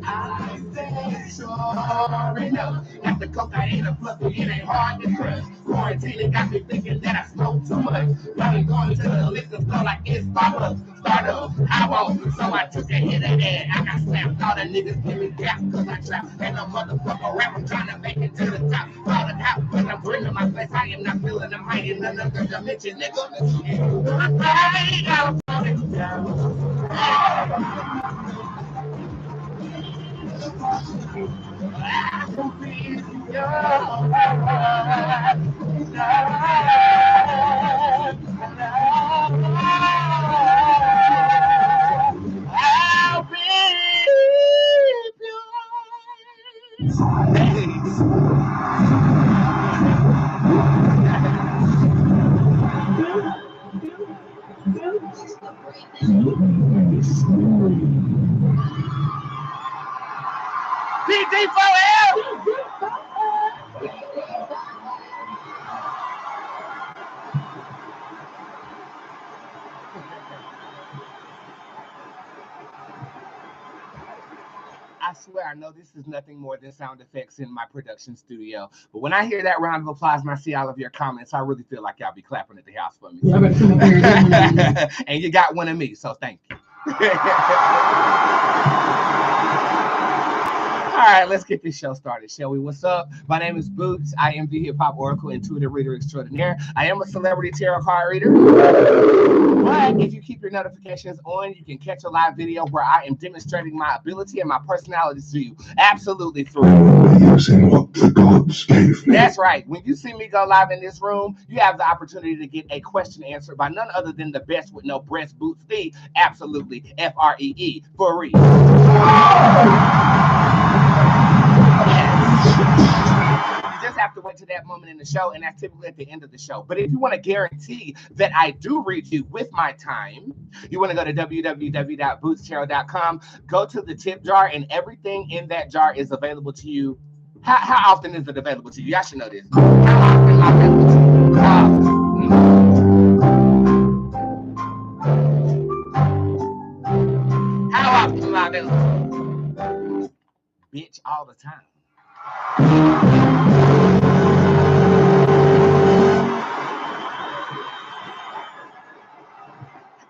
I said, sure enough, got the cocaine and fluffy, it ain't hard to trust. Quarantine got me thinking that I smoke too much. Probably going to the liquor store like it's Starbucks. Startup, I won't, so I took a hit of that. I got slapped, all the niggas give me cap, cause I trap. And a motherfucker rap, I'm trying to make it to the top. All the top, when I'm bringing my place, I am not feeling them high in another dimension, nigga. I gotta put it down. I'll be I swear, I know this is nothing more than sound effects in my production studio. But when I hear that round of applause and I see all of your comments, I really feel like y'all be clapping at the house for me. And you got one of me, so thank you. All right, let's get this show started, shall we? What's up? My name is Bootz. I am the hip hop oracle, intuitive reader extraordinaire. I am a celebrity tarot card reader. But if you keep your notifications on, you can catch a live video where I am demonstrating my ability and my personality to you absolutely free. Using what the gods gave me. That's right. When you see me go live in this room, you have the opportunity to get a question answered by none other than the best with no breast, Bootzé, absolutely, F-R-E-E, for real. You just have to wait to that moment in the show, and that's typically at the end of the show. But if you want to guarantee that I do read you with my time, you want to go to www.bootztarot.com, go to the tip jar, and everything in that jar is available to you. How often is it available to you? Y'all should know this. How often am I available to you? How often am I available to you? Bitch, all the time.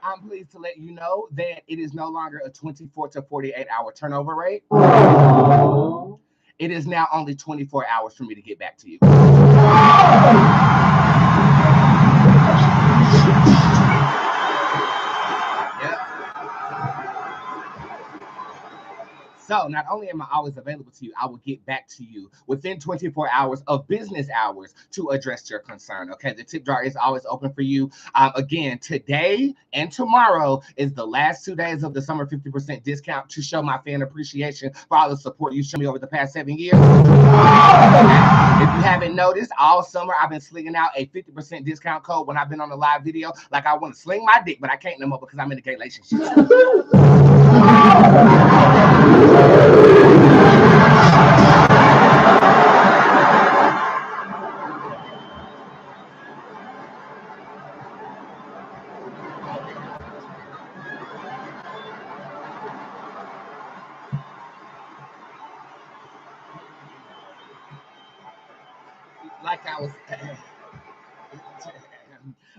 I'm pleased to let you know that it is no longer a 24 to 48 hour turnover rate. It is now only 24 hours for me to get back to you. So not only am I always available to you, I will get back to you within 24 hours of business hours to address your concern. Okay, the tip jar is always open for you. Again, today and tomorrow is the last 2 days of the summer 50% discount to show my fan appreciation for all the support you shown me over the past 7 years. If you haven't noticed, all summer I've been slinging out a 50% discount code when I've been on a live video. Like I want to sling my dick, but I can't no more because I'm in a gay relationship.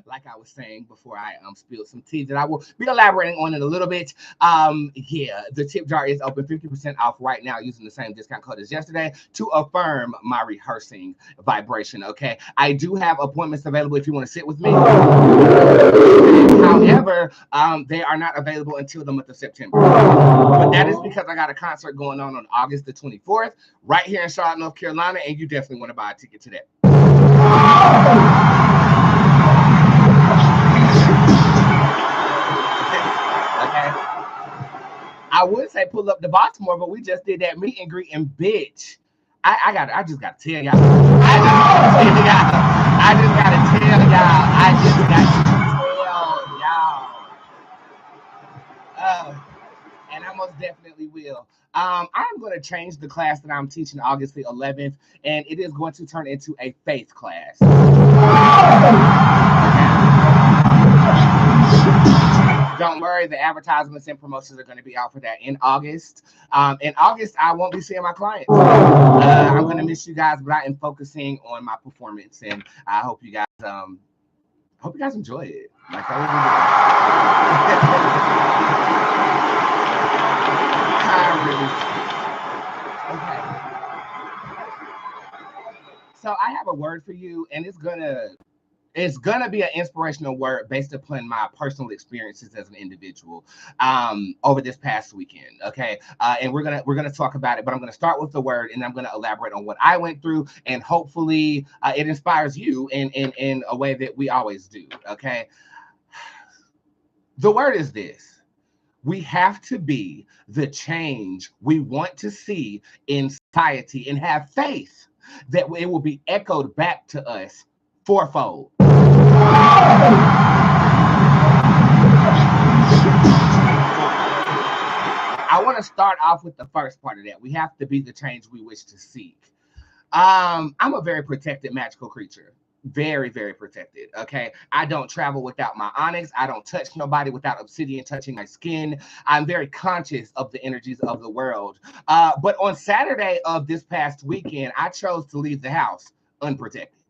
Like I was saying before I spilled some tea that I will be elaborating on in a little bit. Yeah, the tip jar is open 50% off right now using the same discount code as yesterday to affirm my rehearsing vibration. Okay, I do have appointments available if you want to sit with me. However, they are not available until the month of September. But that is because I got a concert going on August the 24th right here in Charlotte, North Carolina, and you definitely want to buy a ticket to that. Okay. I would say pull up to Baltimore, but we just did that meet and greet, and bitch, I just gotta tell y'all. And I most definitely will. I'm going to change the class that I'm teaching August the 11th, and it is going to turn into a faith class. Don't worry, the advertisements and promotions are going to be out for that in August. In August, I won't be seeing my clients. I'm going to miss you guys, but I am focusing on my performance, and I hope you guys enjoy it. Like I really do. Okay. So I have a word for you, and it's gonna be an inspirational word based upon my personal experiences as an individual over this past weekend. Okay, and we're gonna talk about it, but I'm gonna start with the word, and I'm gonna elaborate on what I went through, and hopefully it inspires you in a way that we always do. Okay, the word is this: we have to be the change we want to see in society, and have faith that it will be echoed back to us fourfold. I want to start off with the first part of that. We have to be the change we wish to seek. I'm a very protected magical creature. Very, very protected. Okay. I don't travel without my onyx. I don't touch nobody without obsidian touching my skin. I'm very conscious of the energies of the world. But on Saturday of this past weekend, I chose to leave the house unprotected.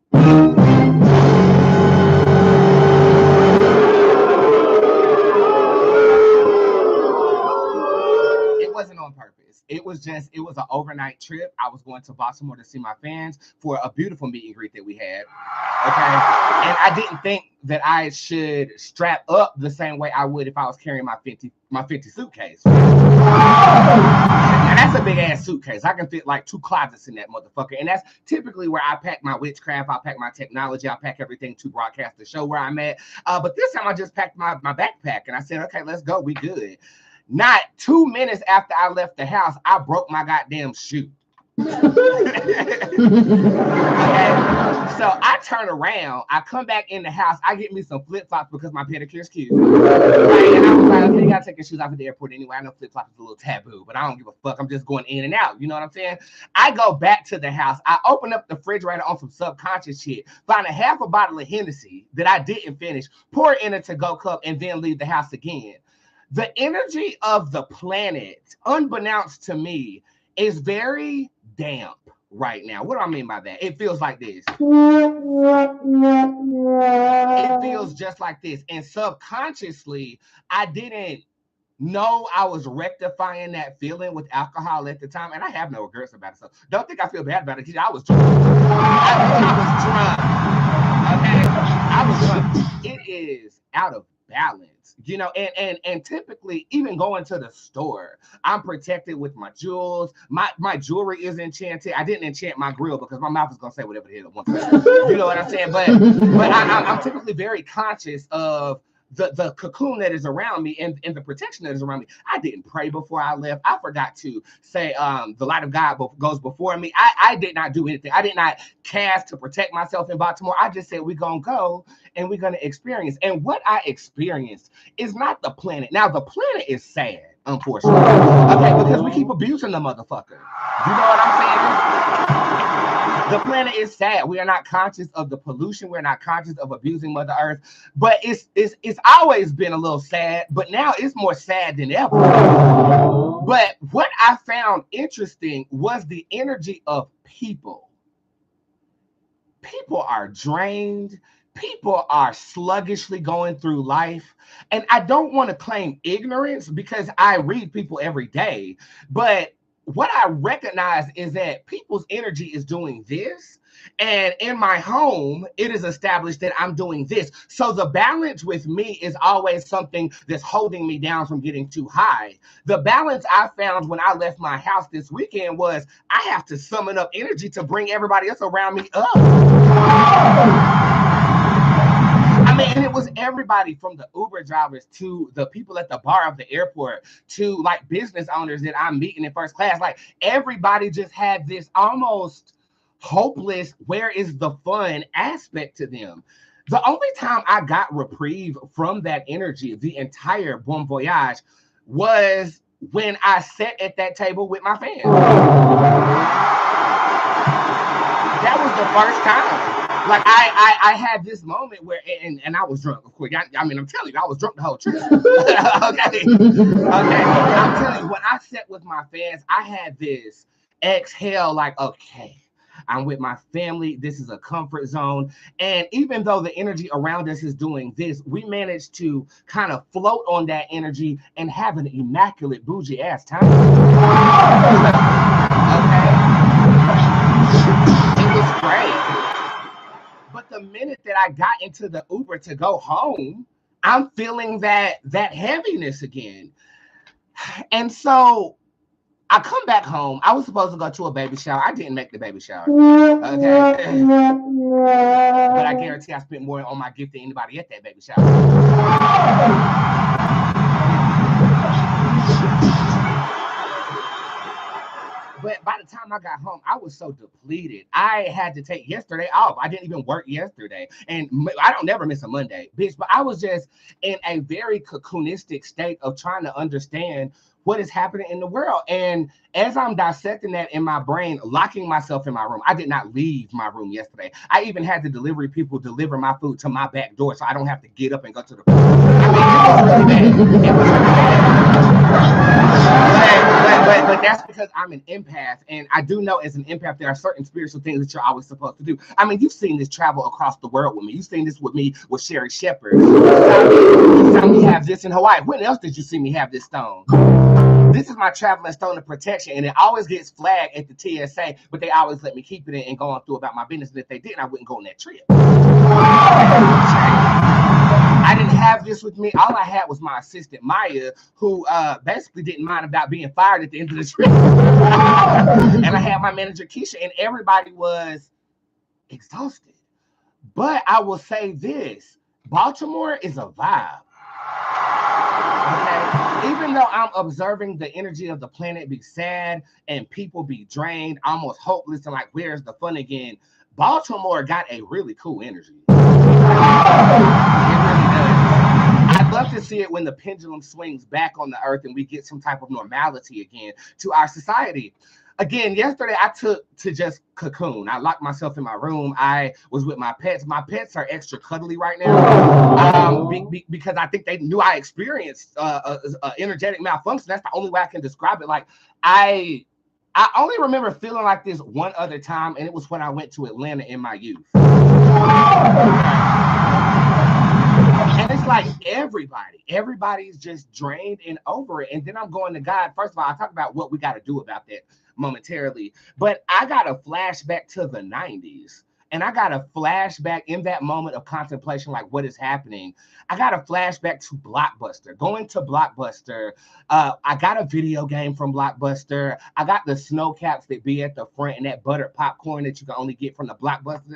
It wasn't on purpose. It was an overnight trip. I was going to Baltimore to see my fans for a beautiful meet and greet that we had. Okay. And I didn't think that I should strap up the same way I would if I was carrying my 50 suitcase. And that's a big ass suitcase. I can fit like 2 closets in that motherfucker. And that's typically where I pack my witchcraft, I pack my technology, I pack everything to broadcast the show where I'm at. But this time I just packed my backpack and I said, okay, let's go. We good. Not 2 minutes after I left the house, I broke my goddamn shoe. Okay. So I turn around, I come back in the house, I get me some flip-flops because my pedicure's cute. Right? And I was like, okay, you gotta take your shoes off at the airport anyway. I know flip-flops is a little taboo, but I don't give a fuck. I'm just going in and out. You know what I'm saying? I go back to the house. I open up the refrigerator on some subconscious shit, find a half a bottle of Hennessy that I didn't finish, pour it in a to-go cup, and then leave the house again. The energy of the planet, unbeknownst to me, is very damp right now. What do I mean by that? It feels like this. It feels just like this. And subconsciously, I didn't know I was rectifying that feeling with alcohol at the time. And I have no regrets about it. So don't think I feel bad about it, because I was drunk. I was drunk. Okay? I was drunk. It is out of balance. You know, and typically, even going to the store, I'm protected with my jewels. My jewelry is enchanted. I didn't enchant my grill because my mouth is gonna say whatever the hell it wants to say. You know what I'm saying? But I'm typically very conscious of the cocoon that is around me and the protection that is around me. I didn't pray before I left. I forgot to say the light of God goes before me. I did not do anything. I did not cast to protect myself in Baltimore. I just said we're gonna go and we're gonna experience. And what I experienced is not the planet. Now the planet is sad, unfortunately. Okay, because we keep abusing the motherfucker. You know what I'm saying? The planet is sad. We are not conscious of the pollution. We're not conscious of abusing Mother Earth. But it's always been a little sad, but now it's more sad than ever. But what I found interesting was the energy of people. People are drained. People are sluggishly going through life. And I don't want to claim ignorance because I read people every day, but what I recognize is that people's energy is doing this. And in my home, it is established that I'm doing this. So the balance with me is always something that's holding me down from getting too high. The balance I found when I left my house this weekend was I have to summon up energy to bring everybody else around me up. I mean, and it was everybody from the Uber drivers to the people at the bar of the airport to like business owners that I'm meeting in first class. Like everybody just had this almost hopeless, where is the fun aspect to them. The only time I got reprieve from that energy, the entire bon voyage, was when I sat at that table with my fans. That was the first time. Like I had this moment where, and I was drunk, of course. I mean, I'm telling you, I was drunk the whole trip. Okay. I'm telling you, when I sat with my fans, I had this exhale, like, okay, I'm with my family. This is a comfort zone. And even though the energy around us is doing this, we managed to kind of float on that energy and have an immaculate bougie ass time. Okay. It was great. But the minute that I got into the Uber to go home, I'm feeling that heaviness again. And so I come back home. I was supposed to go to a baby shower. I didn't make the baby shower. Okay. But I guarantee I spent more on my gift than anybody at that baby shower. But by the time I got home, I was so depleted. I had to take yesterday off. I didn't even work yesterday. And I don't never miss a Monday, bitch. But I was just in a very cocoonistic state of trying to understand what is happening in the world. And as I'm dissecting that in my brain, locking myself in my room, I did not leave my room yesterday. I even had the delivery people deliver my food to my back door so I don't have to get up and go to the food. I mean, it was really bad. It was really bad. But that's because I'm an empath, and I do know as an empath there are certain spiritual things that you're always supposed to do. I mean, you've seen this travel across the world with me. You've seen this with me with Sherry Shepherd. You saw me have this in Hawaii. When else did you see me have this stone? This is my traveling stone of protection, and it always gets flagged at the TSA, but they always let me keep it in and go on through about my business. And if they didn't, I wouldn't go on that trip. I didn't have this with me. All I had was my assistant, Maya, who basically didn't mind about being fired at the end of the trip. And I had my manager, Keisha, and everybody was exhausted. But I will say this, Baltimore is a vibe. Okay. Even though I'm observing the energy of the planet be sad and people be drained, almost hopeless, and like, where's the fun again? Baltimore got a really cool energy. It really does. I'd love to see it when the pendulum swings back on the earth and we get some type of normality again to our society. Again, yesterday I took to just cocoon. I locked myself in my room. I was with my pets. My pets are extra cuddly right now because I think they knew I experienced energetic malfunction. That's the only way I can describe it. Like I only remember feeling like this one other time, and it was when I went to Atlanta in my youth. And it's like everybody's just drained and over it. And then I'm going to God. First of all, I talk about what we got to do about that momentarily, but I got a flashback to the 90s, and I got a flashback in that moment of contemplation, like what is happening. I got a flashback to Blockbuster, going to Blockbuster. I got a video game from Blockbuster. I got the snow caps that be at the front and that buttered popcorn that you can only get from the Blockbuster.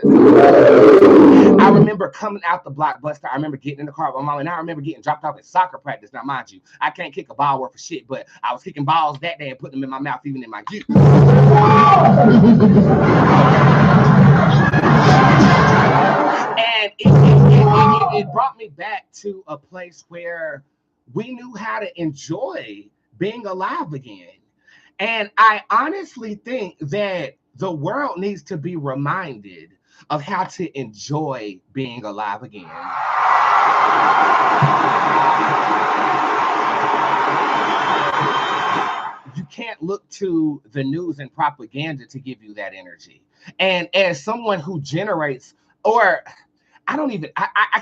I remember coming out the Blockbuster. I remember getting in the car with my mom, and I remember getting dropped off at soccer practice. Now, mind you, I can't kick a ball worth of shit, but I was kicking balls that day and putting them in my mouth even in my youth. And it brought me back to a place where we knew how to enjoy being alive again. And I honestly think that the world needs to be reminded of how to enjoy being alive again. You can't look to the news and propaganda to give you that energy. And as someone who generates, or I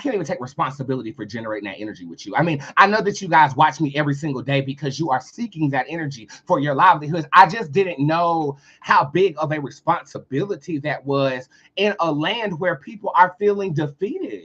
can't even take responsibility for generating that energy with you. I mean, I know that you guys watch me every single day because you are seeking that energy for your livelihoods. I just didn't know how big of a responsibility that was in a land where people are feeling defeated.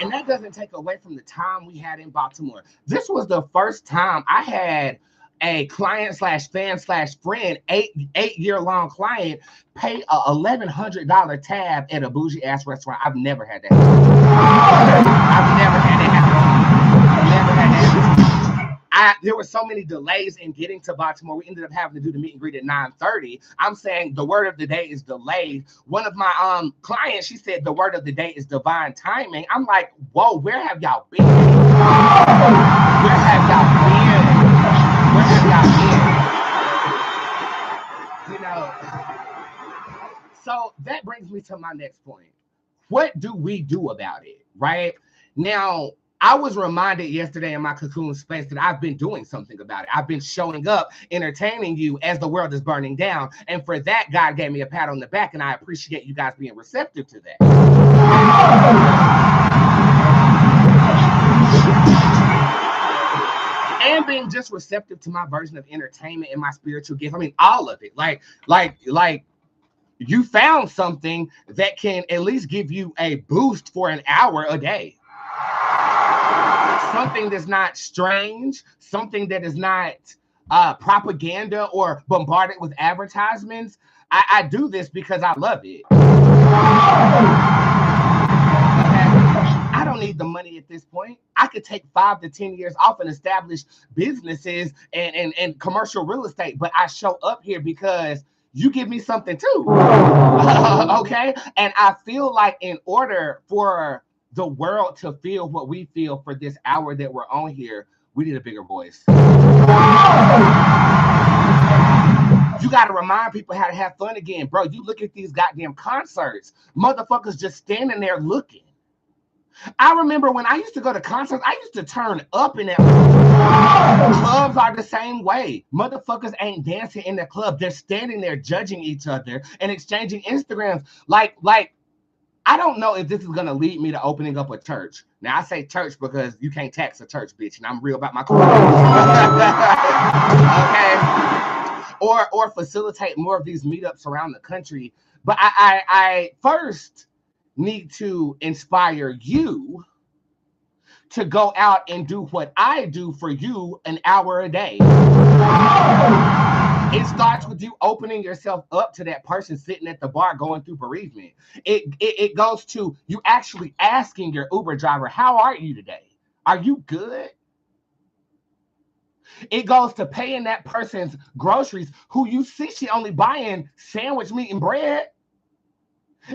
And that doesn't take away from the time we had in Baltimore. This was the first time I had a client slash fan slash friend, eight-year-long client, pay a $1,100 tab at a bougie ass restaurant. I've never had that. I've never had that happen. Never had that happen. There were so many delays in getting to Baltimore. We ended up having to do the meet and greet at 9:30. I'm saying the word of the day is delayed. One of my clients, she said the word of the day is divine timing. I'm like, whoa, where have y'all been? Where have y'all been? Where have y'all been? So that brings me to my next point. What do we do about it, right? Now, I was reminded yesterday in my cocoon space that I've been doing something about it. I've been showing up, entertaining you as the world is burning down. And for that, God gave me a pat on the back, and I appreciate you guys being receptive to that. And being just receptive to my version of entertainment and my spiritual gift. I mean, all of it. Like you found something that can at least give you a boost for an hour a day. Something that's not strange, something that is not propaganda or bombarded with advertisements. I do this because I love it. I don't need the money at this point. I could take 5 to 10 years off and establish businesses and commercial real estate, but I show up here because you give me something too. Okay? And I feel like in order for the world to feel what we feel for this hour that we're on here, we need a bigger voice. You got to remind people how to have fun again. Bro, you look at these goddamn concerts, motherfuckers just standing there looking. I remember when I used to go to concerts, I used to turn up in that. Clubs are the same way. Motherfuckers ain't dancing in the club. They're standing there judging each other and exchanging Instagrams. Like, I don't know if this is going to lead me to opening up a church. Now, I say church because you can't tax a church, bitch, and I'm real about my okay? Or facilitate more of these meetups around the country. But I first need to inspire you to go out and do what I do for you an hour a day. It starts with you opening yourself up to that person sitting at the bar going through bereavement. It goes to you actually asking your Uber driver, how are you today? Are you good? It goes to paying that person's groceries who you see she only buying sandwich meat and bread.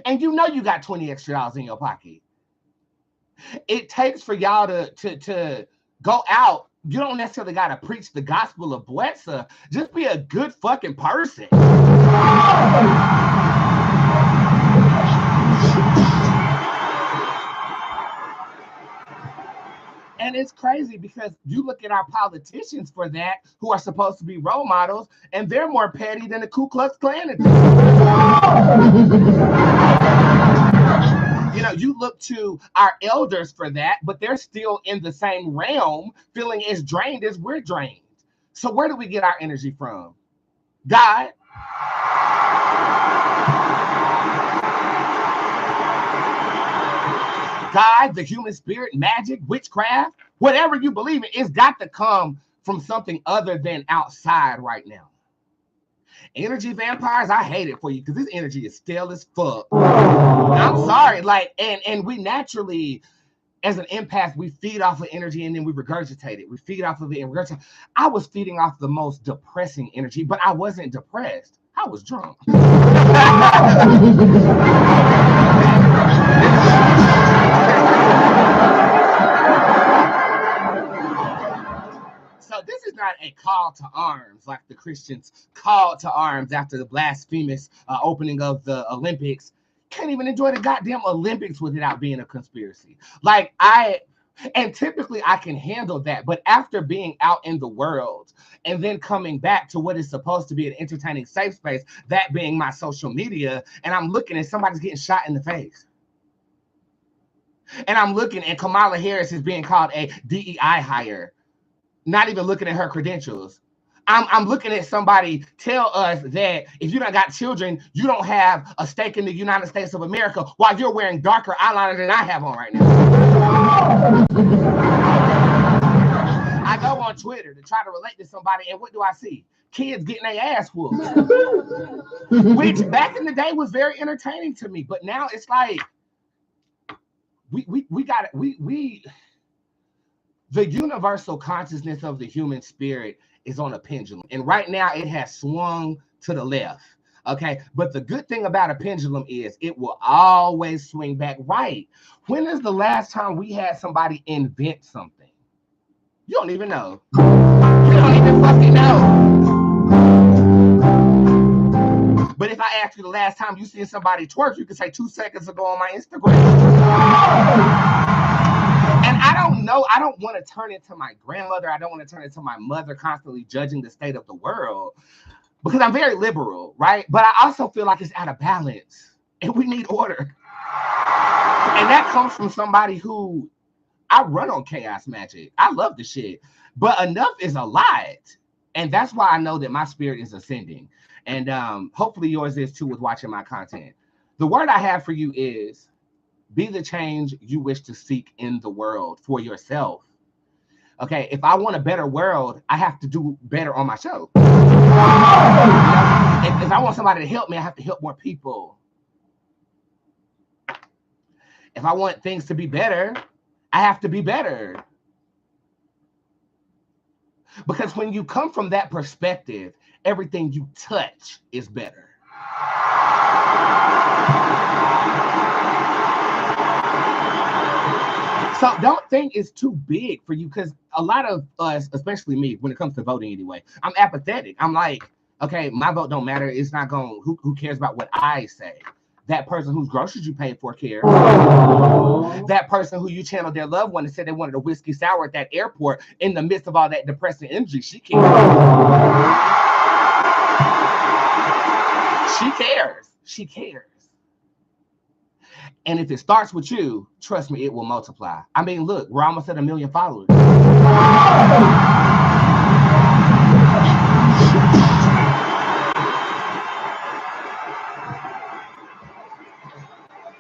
And you know you got $20 extra in your pocket. It takes for y'all to go out. You don't necessarily got to preach the gospel of Bootzé. Just be a good fucking person. And it's crazy because you look at our politicians for that, who are supposed to be role models, and they're more petty than the Ku Klux Klan. You know, you look to our elders for that, but they're still in the same realm, feeling as drained as we're drained. So where do we get our energy from? God. God, the human spirit, magic, witchcraft, whatever you believe in, it's got to come from something other than outside right now. Energy vampires, I hate it for you because this energy is stale as fuck. I'm sorry, like, and we naturally, as an empath, we feed off of energy and then we regurgitate it. We feed off of it and regurgitate. I was feeding off the most depressing energy, but I wasn't depressed. I was drunk. So this is not a call to arms like the Christians called to arms after the blasphemous opening of the Olympics. Can't even enjoy the goddamn Olympics without being a conspiracy. Like and typically I can handle that, but after being out in the world and then coming back to what is supposed to be an entertaining safe space, that being my social media, and I'm looking and somebody's getting shot in the face. And I'm looking and Kamala Harris is being called a DEI hire, not even looking at her credentials. I'm looking at somebody tell us that if you don't got children, you don't have a stake in the United States of America while you're wearing darker eyeliner than I have on right now. I go on Twitter to try to relate to somebody, and what do I see? Kids getting their ass whooped. Which back in the day was very entertaining to me, but now it's like we got it. The universal consciousness of the human spirit is on a pendulum. And right now it has swung to the left. Okay. But the good thing about a pendulum is it will always swing back right. When is the last time we had somebody invent something? You don't even know. You don't even fucking know. But if if I ask you the last time you seen somebody twerk, you can say 2 seconds ago on my Instagram. And I don't know, I don't want to turn into my grandmother. I don't want to turn into my mother, constantly judging the state of the world, because I'm very liberal, right? But I also feel like it's out of balance and we need order. And that comes from somebody who, I run on chaos magic. I love the shit, but enough is a lot. And that's why I know that my spirit is ascending. And hopefully yours is too with watching my content. The word I have for you is, be the change you wish to seek in the world for yourself. Okay, if I want a better world, I have to do better on myself. If I want somebody to help me, I have to help more people. If I want things to be better, I have to be better. Because when you come from that perspective, everything you touch is better. So don't think it's too big for you, because a lot of us, especially me, when it comes to voting anyway, I'm apathetic. I'm like, okay, my vote don't matter. It's not going, who cares about what I say? That person whose groceries you paid for cares. That person who you channeled their loved one and said they wanted a whiskey sour at that airport in the midst of all that depressing energy, she cares. She cares. She cares. And if it starts with you, trust me, it will multiply. I mean, look, we're almost at 1 million followers.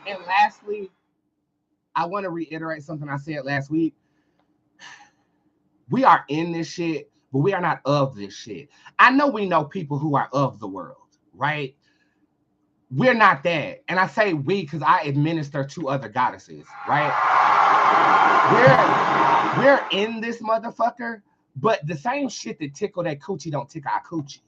And lastly, I want to reiterate something I said last week. We are in this shit, but we are not of this shit. I know we know people who are of the world, right? We're not that. And I say we because I administer 2 other goddesses, right? We're in this motherfucker, but the same shit that tickle that coochie don't tickle our coochie.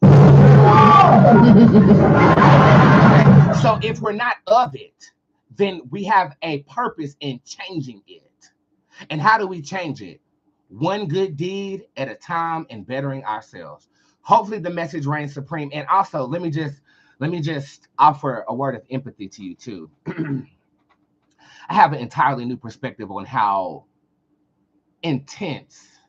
So if we're not of it, then we have a purpose in changing it. And how do we change it? One good deed at a time and bettering ourselves. Hopefully the message reigns supreme. And also, let me just offer a word of empathy to you too. I have an entirely new perspective on how intense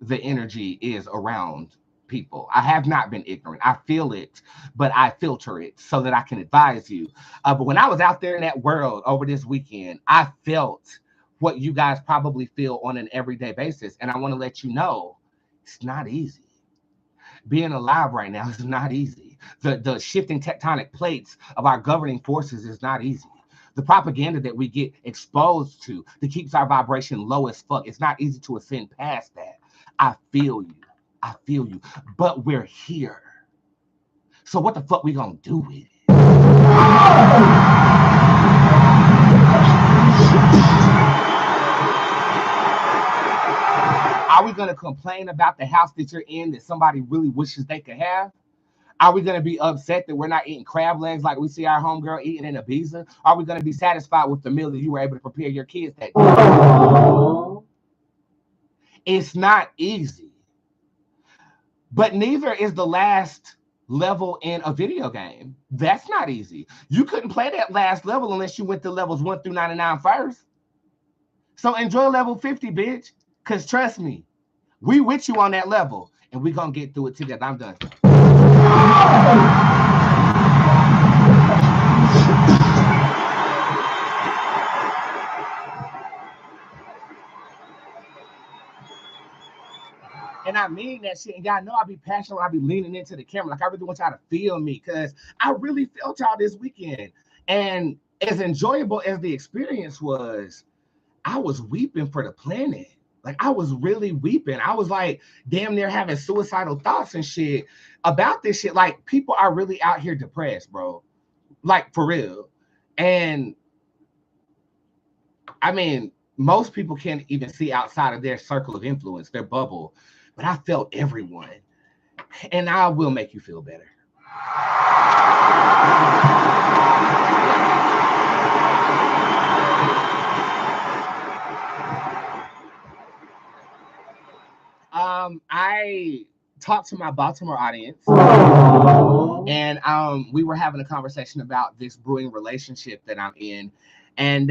the energy is around people. I have not been ignorant. I feel it, but I filter it so that I can advise you. But when I was out there in that world over this weekend, I felt what you guys probably feel on an everyday basis. And I want to let you know, it's not easy. Being alive right now is not easy. The shifting tectonic plates of our governing forces is not easy. The propaganda that we get exposed to that keeps our vibration low as fuck, it's not easy to ascend past that. I feel you. I feel you. But we're here. So what the fuck we gonna do with it? Are we going to complain about the house that you're in that somebody really wishes they could have? Are we going to be upset that we're not eating crab legs like we see our homegirl eating in Ibiza? Are we going to be satisfied with the meal that you were able to prepare your kids that day? It's not easy. But neither is the last level in a video game. That's not easy. You couldn't play that last level unless you went to levels 1 through 99 first. So enjoy level 50, bitch. Because trust me, we with you on that level, and we're going to get through it together. I'm done. And I mean that shit. And y'all know I be passionate. I be leaning into the camera. Like, I really want y'all to feel me, because I really felt y'all this weekend. And as enjoyable as the experience was, I was weeping for the planet. Like, I was really weeping. I was like damn near having suicidal thoughts and shit about this shit. Like, people are really out here depressed, bro. Like, for real. And I mean, most people can't even see outside of their circle of influence, their bubble. But I felt everyone. And I will make you feel better. talked to my Baltimore audience, and we were having a conversation about this brewing relationship that I'm in. And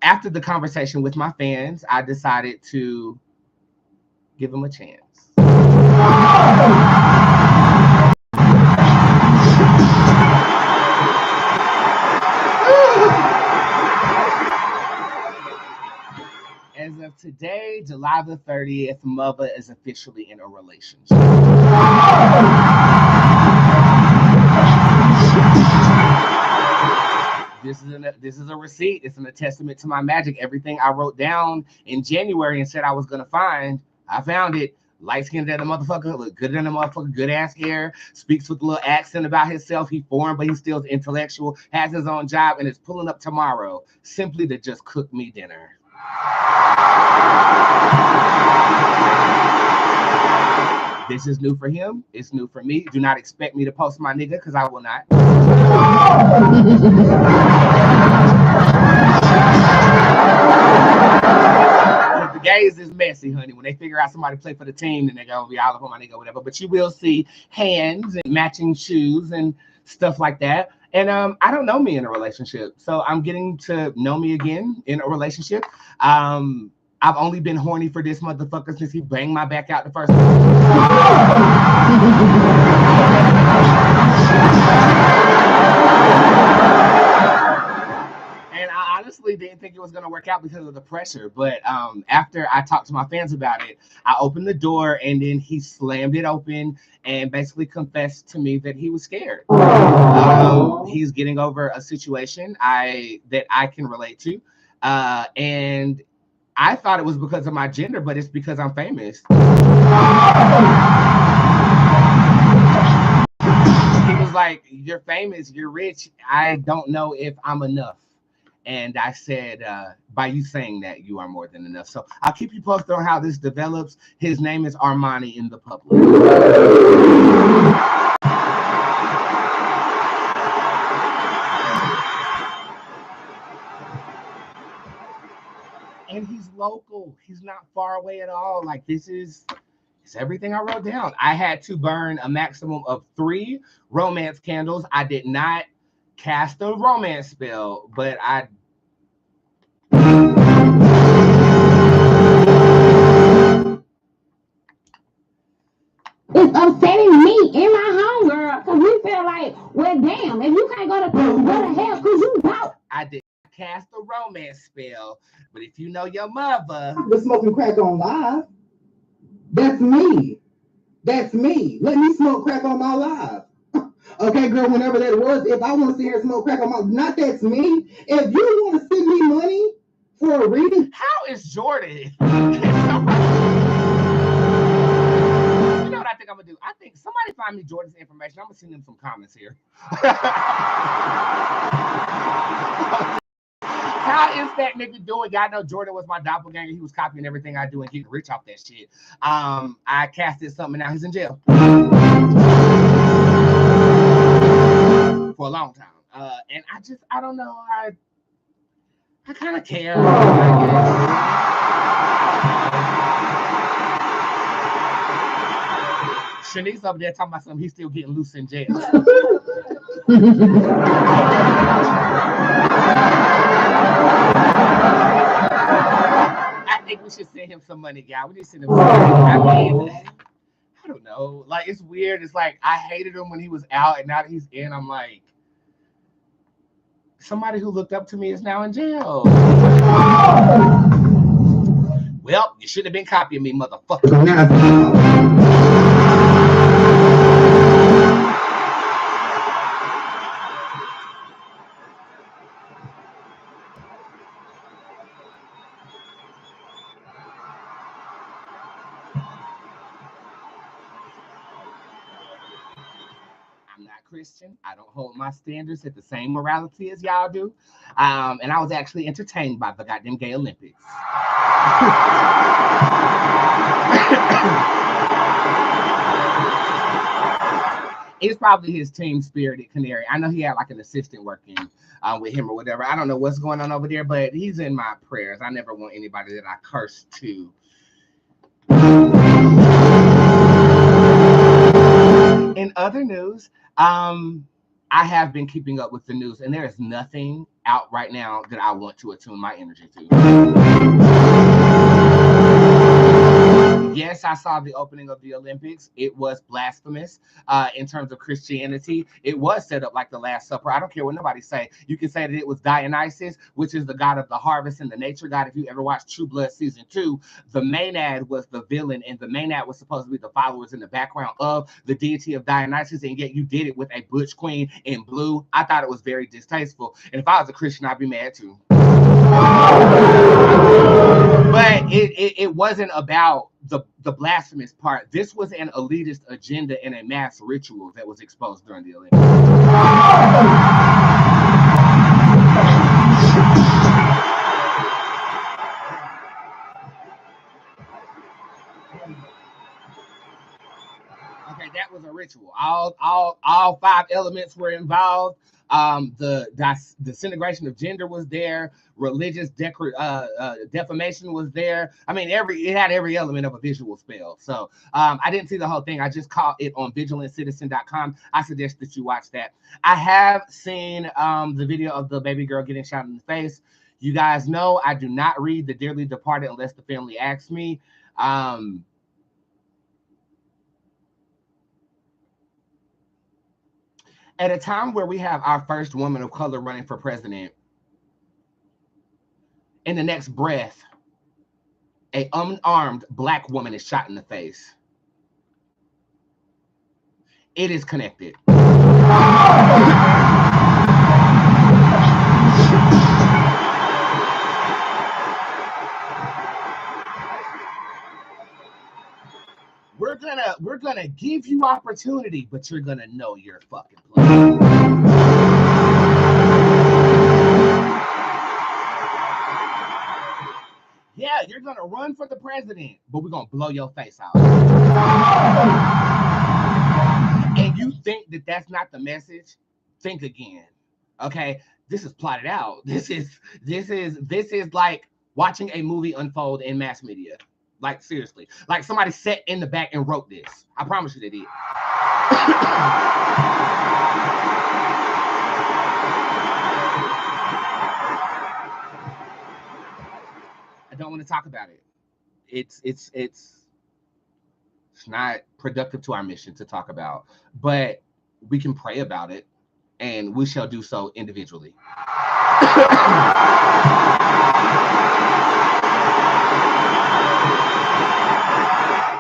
after the conversation with my fans, I decided to give them a chance. As of today, July the 30th, Mother is officially in a relationship. This is a receipt. It's a testament to my magic. Everything I wrote down in January and said I was gonna find, I found it. Light skinned than a motherfucker, look good than a motherfucker, good ass hair, speaks with a little accent about himself. He's foreign, but he's still intellectual, has his own job, and is pulling up tomorrow simply to just cook me dinner. This is new for him. It's new for me. Do not expect me to post my nigga, because I will not. The gays is messy, honey. When they figure out somebody play for the team, then they're gonna be all up on my nigga, whatever. But you will see hands and matching shoes and stuff like that. And I don't know me in a relationship, so I'm getting to know me again in a relationship. I've only been horny for this motherfucker since he banged my back out the first time. And I honestly didn't think it was going to work out because of the pressure. But after I talked to my fans about it, I opened the door and then he slammed it open and basically confessed to me that he was scared. He's getting over a situation that I can relate to. And I thought it was because of my gender, but it's because I'm famous. He was like, you're famous, you're rich. I don't know if I'm enough. And I said, by you saying that, you are more than enough. So I'll keep you posted on how this develops. His name is Armani in the public. And he's local. He's not far away at all. Like, it's everything I wrote down. I had to burn a maximum of 3 romance candles. I did not cast a romance spell, but it's upsetting me in my home, girl, because we feel like, well, damn, if you can't go to hell, because you know. I did cast a romance spell, but if you know your mother, the smoking crack on live. That's me. Let me smoke crack on my live. Okay, girl, whenever that was, if I want to see her smoke crack on my, not that's me. If you want to send me money for a reading, how is Jordan? I think I'm gonna do. I think somebody find me Jordan's information. I'm gonna send him some comments here. How is that nigga doing? Y'all know Jordan was my doppelganger. He was copying everything I do and getting rich off that shit. I casted something, now he's in jail for a long time. And I don't know. I kind of care. Shanice over there talking about something. He's still getting loose in jail. I think we should send him some money, guy. We need to send him some money. I don't know. Like, it's weird. It's like I hated him when he was out, and now that he's in, I'm like, somebody who looked up to me is now in jail. Well, you shouldn't have been copying me, motherfucker. Christian. I don't hold my standards at the same morality as y'all do. And I was actually entertained by the goddamn gay Olympics. It's probably his team-spirited canary. I know he had like an assistant working with him or whatever. I don't know what's going on over there, but he's in my prayers. I never want anybody that I curse to other news, I have been keeping up with the news, and there is nothing out right now that I want to attune my energy to. Yes, I saw the opening of the Olympics. It was blasphemous in terms of Christianity. It was set up like the Last Supper. I don't care what nobody say. You can say that it was Dionysus, which is the god of the harvest and the nature god. If you ever watched True Blood season 2, the Maenad was the villain, and the Maenad was supposed to be the followers in the background of the deity of Dionysus, and yet you did it with a butch queen in blue. I thought it was very distasteful, and if I was a Christian, I'd be mad too. But it wasn't about the blasphemous part. This was an elitist agenda and a mass ritual that was exposed during the Olympics. Okay, that was a ritual. All 5 elements were involved. The disintegration of gender was there. Religious defamation was there. I mean, it had every element of a visual spell. So I didn't see the whole thing. I just caught it on vigilanttcitizen.com. I suggest that you watch that. I have seen the video of the baby girl getting shot in the face. You guys know I do not read The Dearly Departed unless the family asks me. At a time where we have our first woman of color running for president, in the next breath, an unarmed Black woman is shot in the face. It is connected. We're gonna give you opportunity, but you're gonna know your fucking place. Yeah, you're gonna run for the president, but we're gonna blow your face out. And you think that that's not the message? Think again. Okay, this is plotted out. This is like watching a movie unfold in mass media. Like, seriously. Like, somebody sat in the back and wrote this. I promise you they did. I don't want to talk about it. It's not productive to our mission to talk about. But we can pray about it, and we shall do so individually.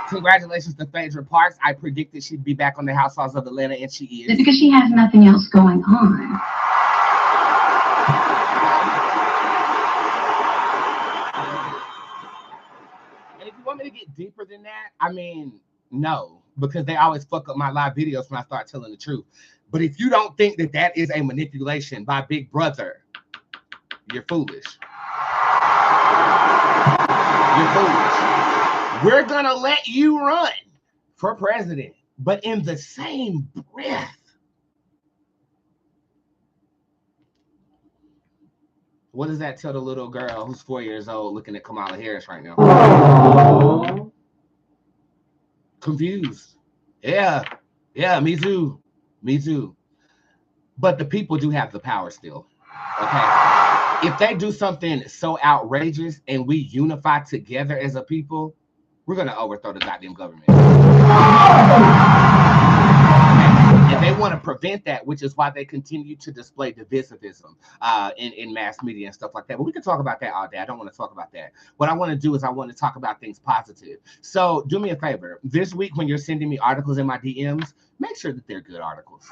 Congratulations to Phaedra Parks. I predicted she'd be back on the Housewives of Atlanta, and she is. It's because she has nothing else going on. And if you want me to get deeper than that, I mean, no, because they always fuck up my live videos when I start telling the truth. But if you don't think that that is a manipulation by Big Brother, you're foolish. You're foolish. We're going to let you run for president, but in the same breath, what does that tell the little girl who's 4 years old looking at Kamala Harris right now? Aww. Confused. Yeah, me too. Me too. But the people do have the power still. Okay. If they do something so outrageous and we unify together as a people, we're going to overthrow the goddamn government. And they want to prevent that, which is why they continue to display divisivism in mass media and stuff like that. But we can talk about that all day. I don't want to talk about that. What I want to do is I want to talk about things positive. So do me a favor. This week, when you're sending me articles in my DMs, make sure that they're good articles.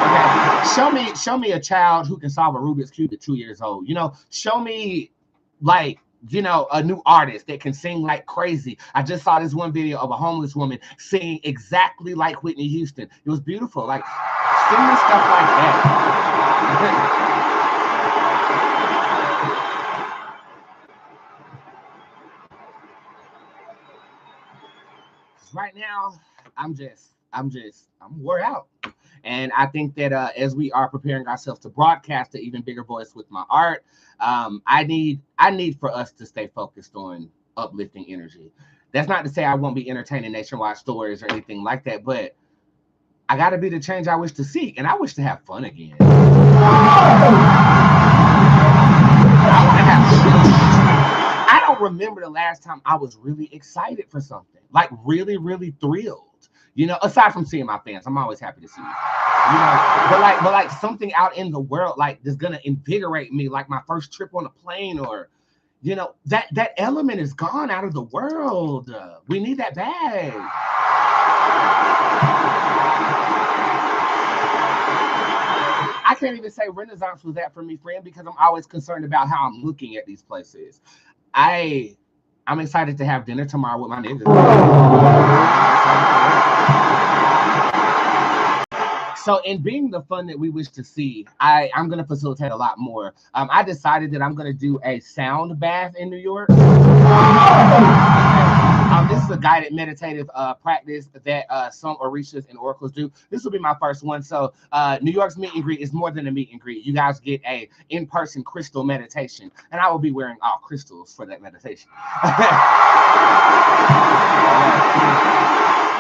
Okay. Show me a child who can solve a Rubik's Cube at 2 years old. You know, show me, like, you know, a new artist that can sing like crazy. I just saw this one video of a homeless woman singing exactly like Whitney Houston. It was beautiful. Like, sing me stuff like that. Right now, I'm wore out. And I think that as we are preparing ourselves to broadcast an even bigger voice with my art, I need for us to stay focused on uplifting energy. That's not to say I won't be entertaining nationwide stores or anything like that, but I got to be the change I wish to see, and I wish to have fun again. I want to have fun. I don't remember the last time I was really excited for something, like really, really thrilled. You know, aside from seeing my fans, I'm always happy to see you. You know, but like something out in the world, like that's gonna invigorate me, like my first trip on a plane, or you know, that element is gone out of the world. We need that back. I can't even say Renaissance was that for me, friend, because I'm always concerned about how I'm looking at these places. I'm excited to have dinner tomorrow with my niggas. So in being the fun that we wish to see, I'm going to facilitate a lot more. I decided that I'm going to do a sound bath in New York. This is a guided meditative practice that some Orishas and oracles do. This will be my first one. So New York's meet and greet is more than a meet and greet. You guys get a in-person crystal meditation, and I will be wearing all crystals for that meditation.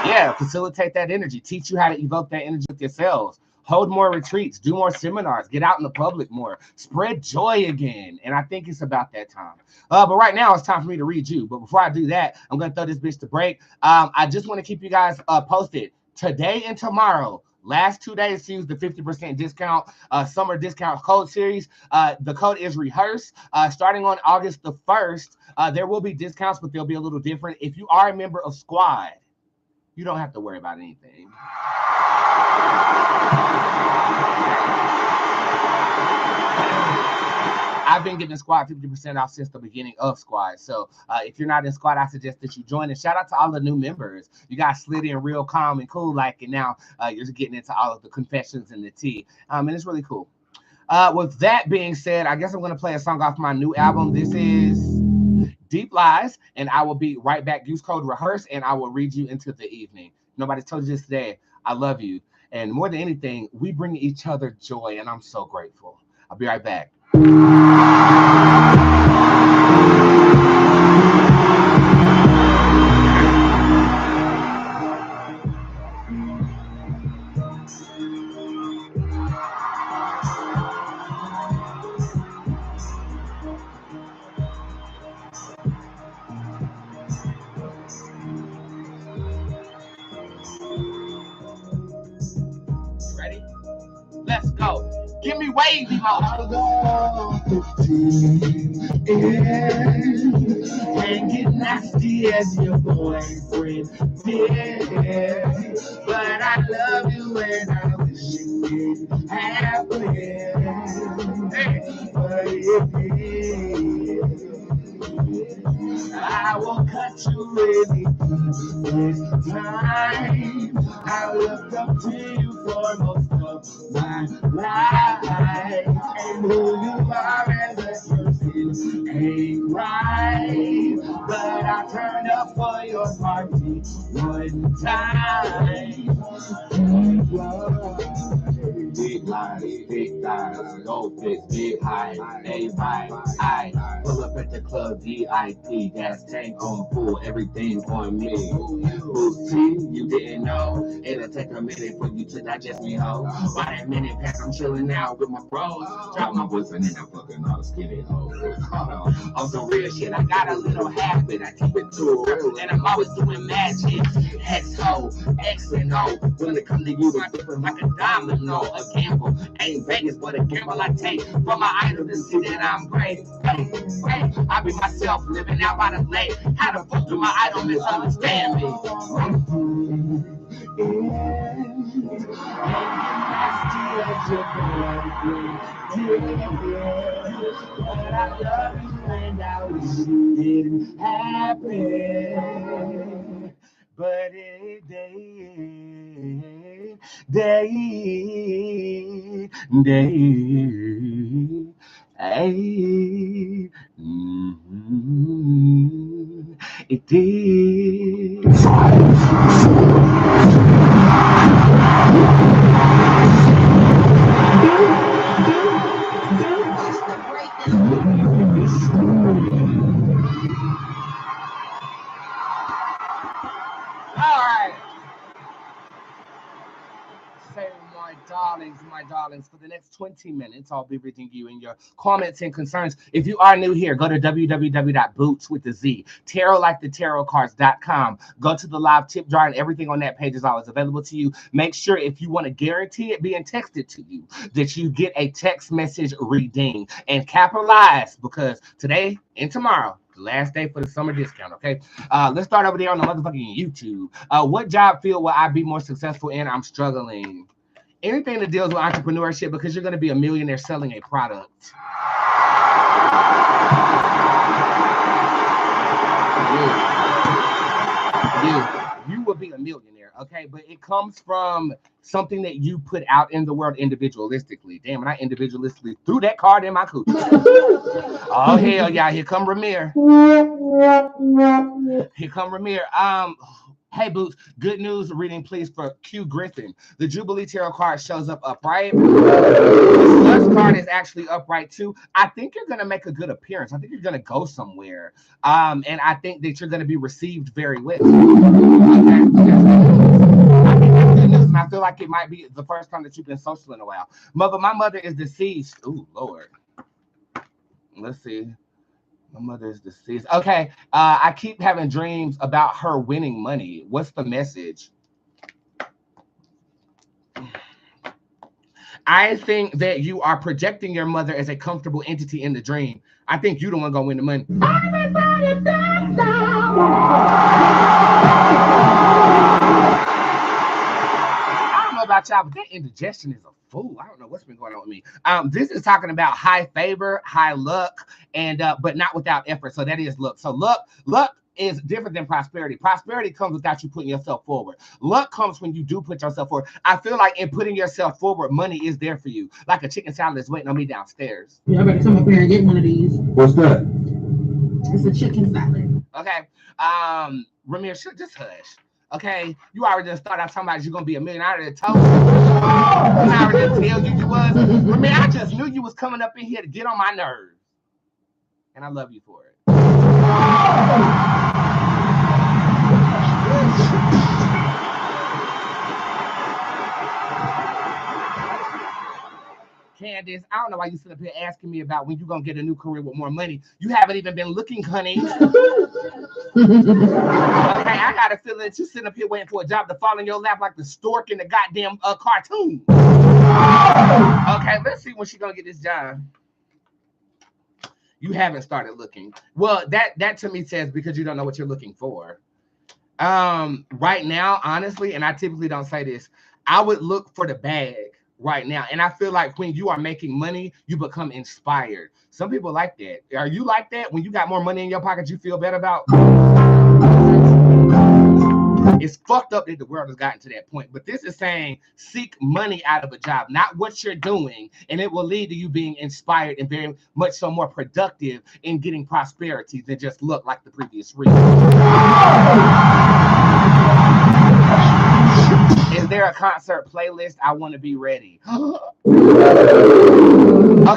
Yeah, facilitate that energy. Teach you how to evoke that energy with yourselves. Hold more retreats. Do more seminars. Get out in the public more. Spread joy again. And I think it's about that time. But right now, it's time for me to read you. But before I do that, I'm going to throw this bitch to break. I just want to keep you guys posted. Today and tomorrow, last 2 days to use the 50% discount summer discount code series. The code is rehearsed. Starting on August the 1st, there will be discounts, but they'll be a little different. If you are a member of Squad, you don't have to worry about anything. I've been giving Squad 50% off since the beginning of Squad. So if you're not in Squad, I suggest that you join. And shout out to all the new members. You guys slid in real calm and cool, like, and now you're just getting into all of the confessions and the tea. And it's really cool. With that being said, I guess I'm going to play a song off my new album. This is Deep Lies, and I will be right back. Use code rehearse, and I will read you into the evening. Nobody told you this today. I love you. And more than anything, we bring each other joy, and I'm so grateful. I'll be right back. Let's go. Give me wavy motion. And get nasty as your boyfriend did. But I love you and I wish it did happen. But it did. I will cut you really this time. I looked up to you for most of my life. And who you are as a person ain't right. But I turned up for your party one time. Big lies, gold fish, big high, A-5, I pull up at the club, VIP, gas tank on full, everything on me. Bootzé, you didn't know, it'll take a minute for you to digest me, ho. By that minute pass, I'm chilling out with my bros, drop my boyfriend and I'm fucking all the skinny hoes. On some real shit, I got a little habit, I keep it too real, and I'm always doing magic. X ho, X and O, when it come to you, I'm different like a domino, a gamble. Ain't Vegas, but a gamble I take from my idol to see that I'm great. Hey, I be myself living out by the lake. How the fuck do my idol misunderstand me? But I love you and I wish it didn't happen. But it did. It did. my darlings, for the next 20 minutes, I'll be reading you in your comments and concerns. If you are new here, go to www.boots with the Z, tarot like the tarotcards.com. Go to the live tip jar, and everything on that page is always available to you. Make sure if you want to guarantee it being texted to you, that you get a text message reading and capitalize, because today and tomorrow, the last day for the summer discount, okay? Let's start over there on the motherfucking YouTube. What job field will I be more successful in? I'm struggling. Anything that deals with entrepreneurship, because you're going to be a millionaire selling a product. You will be a millionaire, okay? But it comes from something that you put out in the world individualistically. Damn, and I individualistically threw that card in my coochie. Oh, hell yeah, here come Ramir. Here come Ramir. Hey, Boots, good news reading, please, for Q Griffin. The Jubilee Tarot card shows up upright. The Slush card is actually upright, too. I think you're going to make a good appearance. I think you're going to go somewhere. And I think that you're going to be received very well. Okay? I think that's good news, and I feel like it might be the first time that you've been social in a while. My mother is deceased. Ooh, Lord. Let's see. My mother is deceased. Okay. I keep having dreams about her winning money. What's the message? I think that you are projecting your mother as a comfortable entity in the dream. I think you the one gonna win the money. I don't know about y'all, but that indigestion is a fool. I don't know what's been going on with me. This is talking about high favor, high luck, and but not without effort. So that is luck. So luck is different than prosperity. Prosperity comes without you putting yourself forward. Luck comes when you do put yourself forward. I feel like in putting yourself forward, money is there for you. Like a chicken salad is waiting on me downstairs. Yeah, I better come up here and get one of these. What's that? It's a chicken salad. Okay. Ramir, just hush. Okay, you already just started out talking about you're gonna be a millionaire. I already told you. I already told you was. Ramir, I just knew you was coming up in here to get on my nerves, and I love you for it. Candace, I don't know why you sit up here asking me about when you're gonna get a new career with more money. You haven't even been looking, honey. Okay, I got a feeling that you sitting up here waiting for a job to fall in your lap like the stork in the goddamn cartoon. Okay, let's see when she's gonna get this job. You haven't started looking. Well, that to me says because you don't know what you're looking for. Right now, honestly, and I typically don't say this, I would look for the bag right now. And I feel like when you are making money, you become inspired. Some people like that. Are you like that? When you got more money in your pocket, you feel better about? It's fucked up that the world has gotten to that point. But this is saying seek money out of a job, not what you're doing. And it will lead to you being inspired and very much so more productive in getting prosperity than just look like the previous reading. Is there a concert playlist? I want to be ready. Okay,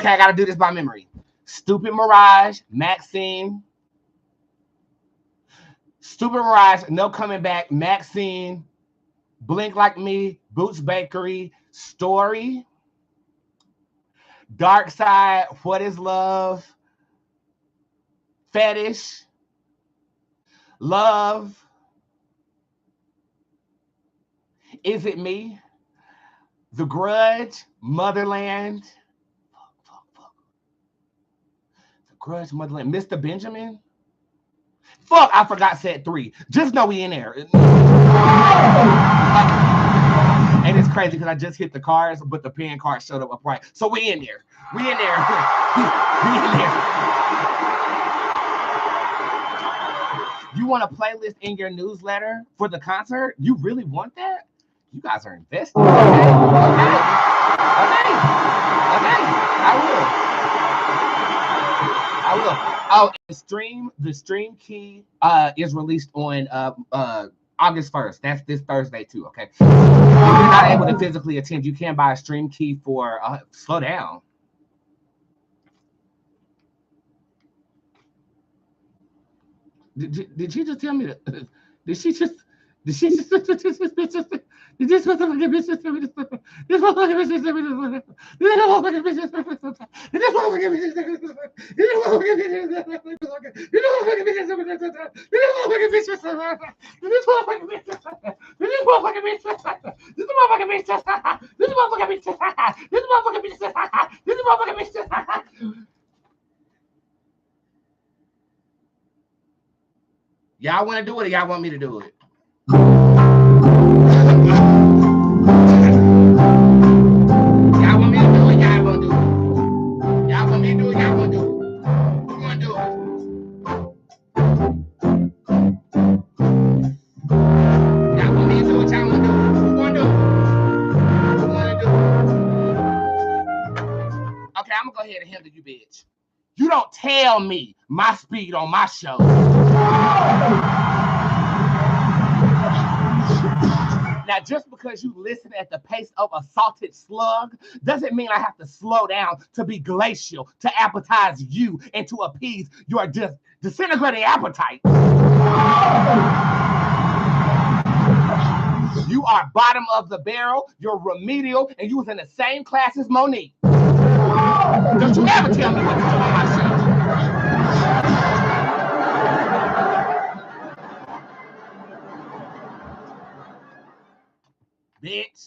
I got to do this by memory. Stupid Mirage, Maxine. Stupid Mirage, No Coming Back, Maxine, Blink Like Me, Boots Bakery, Story, Dark Side, What Is Love, Fetish, Love, Is It Me, The Grudge, Motherland, The Grudge, Motherland, Mr. Benjamin. Fuck, I forgot set 3. Just know we in there. And it's crazy because I just hit the cards, but the pen card showed up upright. So we in there. We in there. We in there. You want a playlist in your newsletter for the concert? You really want that? You guys are invested. Okay. I will. Oh, the stream key is released on August 1st. That's this Thursday too. Okay. If you're not able to physically attend, you can buy a stream key for slow down. Did she just tell me that? Did she just This motherfucking bitch just this motherfucking bitch just this motherfucking bitch just this motherfucking bitch just this motherfucking bitch just Y'all want to do it or y'all want me to do it? Y'all want me to do it? Y'all want to do it? Y'all want me to do it? Y'all want to do it? Who want to do it? Y'all want me to do it? Y'all want to do it? Who want to do it? Who want to do it? Okay, I'm going to go ahead and handle you, bitch. You don't tell me my speed on my show. Now, just because you listen at the pace of a salted slug doesn't mean I have to slow down to be glacial, to appetize you, and to appease your disintegrating appetite. You are bottom of the barrel, you're remedial, and you was in the same class as Monique. Don't you ever tell me what to do on my show. Bitch.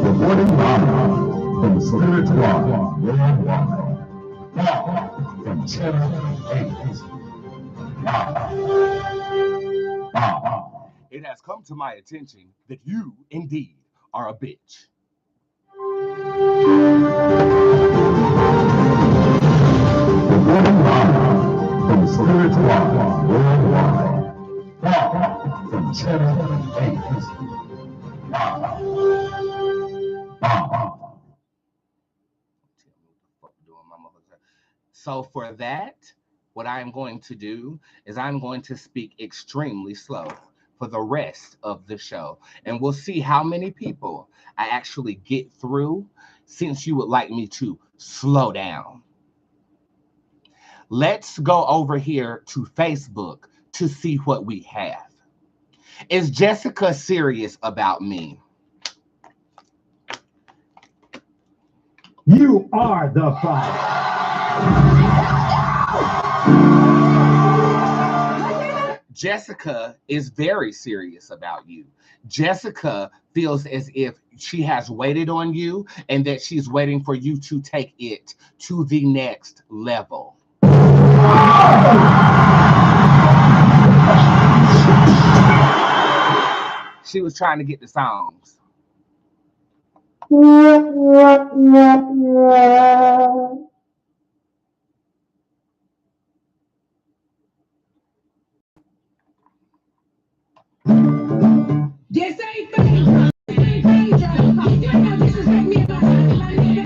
Reporting live from the Spirit Squad worldwide. Live from Channel 8. It has come to my attention that you, indeed, are a bitch. Reporting live from the Spirit Squad worldwide. Live from Channel 8. So for that, what I am going to do is I'm going to speak extremely slow for the rest of the show. And we'll see how many people I actually get through since you would like me to slow down. Let's go over here to Facebook to see what we have. Is Jessica serious about me? You are the fire. Jessica is very serious about you. Jessica feels as if she has waited on you and that she's waiting for you to take it to the next level. She was trying to get the songs. This ain't dangerous. This ain't dangerous. You don't disrespect me about my nigga.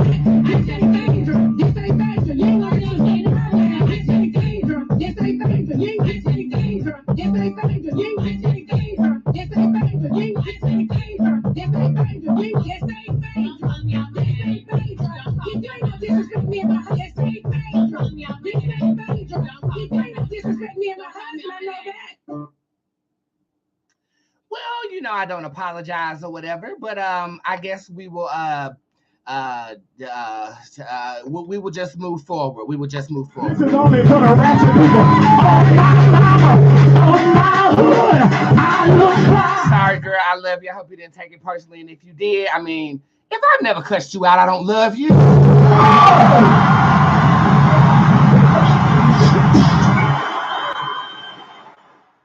This ain't dangerous. This ain't dangerous. You ain't gonna disrespect my nigga. This ain't dangerous. This ain't dangerous. You ain't this ain't dangerous. This ain't dangerous. You ain't this ain't dangerous. This ain't dangerous. You ain't this ain't dangerous. This ain't dangerous. You ain't this ain't dangerous. This ain't dangerous. You ain't gonna disrespect me about this ain't dangerous. This ain't dangerous. You ain't gonna disrespect me about my nigga. Well, you know, I don't apologize or whatever, but I guess we will we will just move forward. We will just move forward. This is only for the ratchet people. Sorry, girl, I love you. I hope you didn't take it personally, and if you did, I mean, if I've never cussed you out, I don't love you.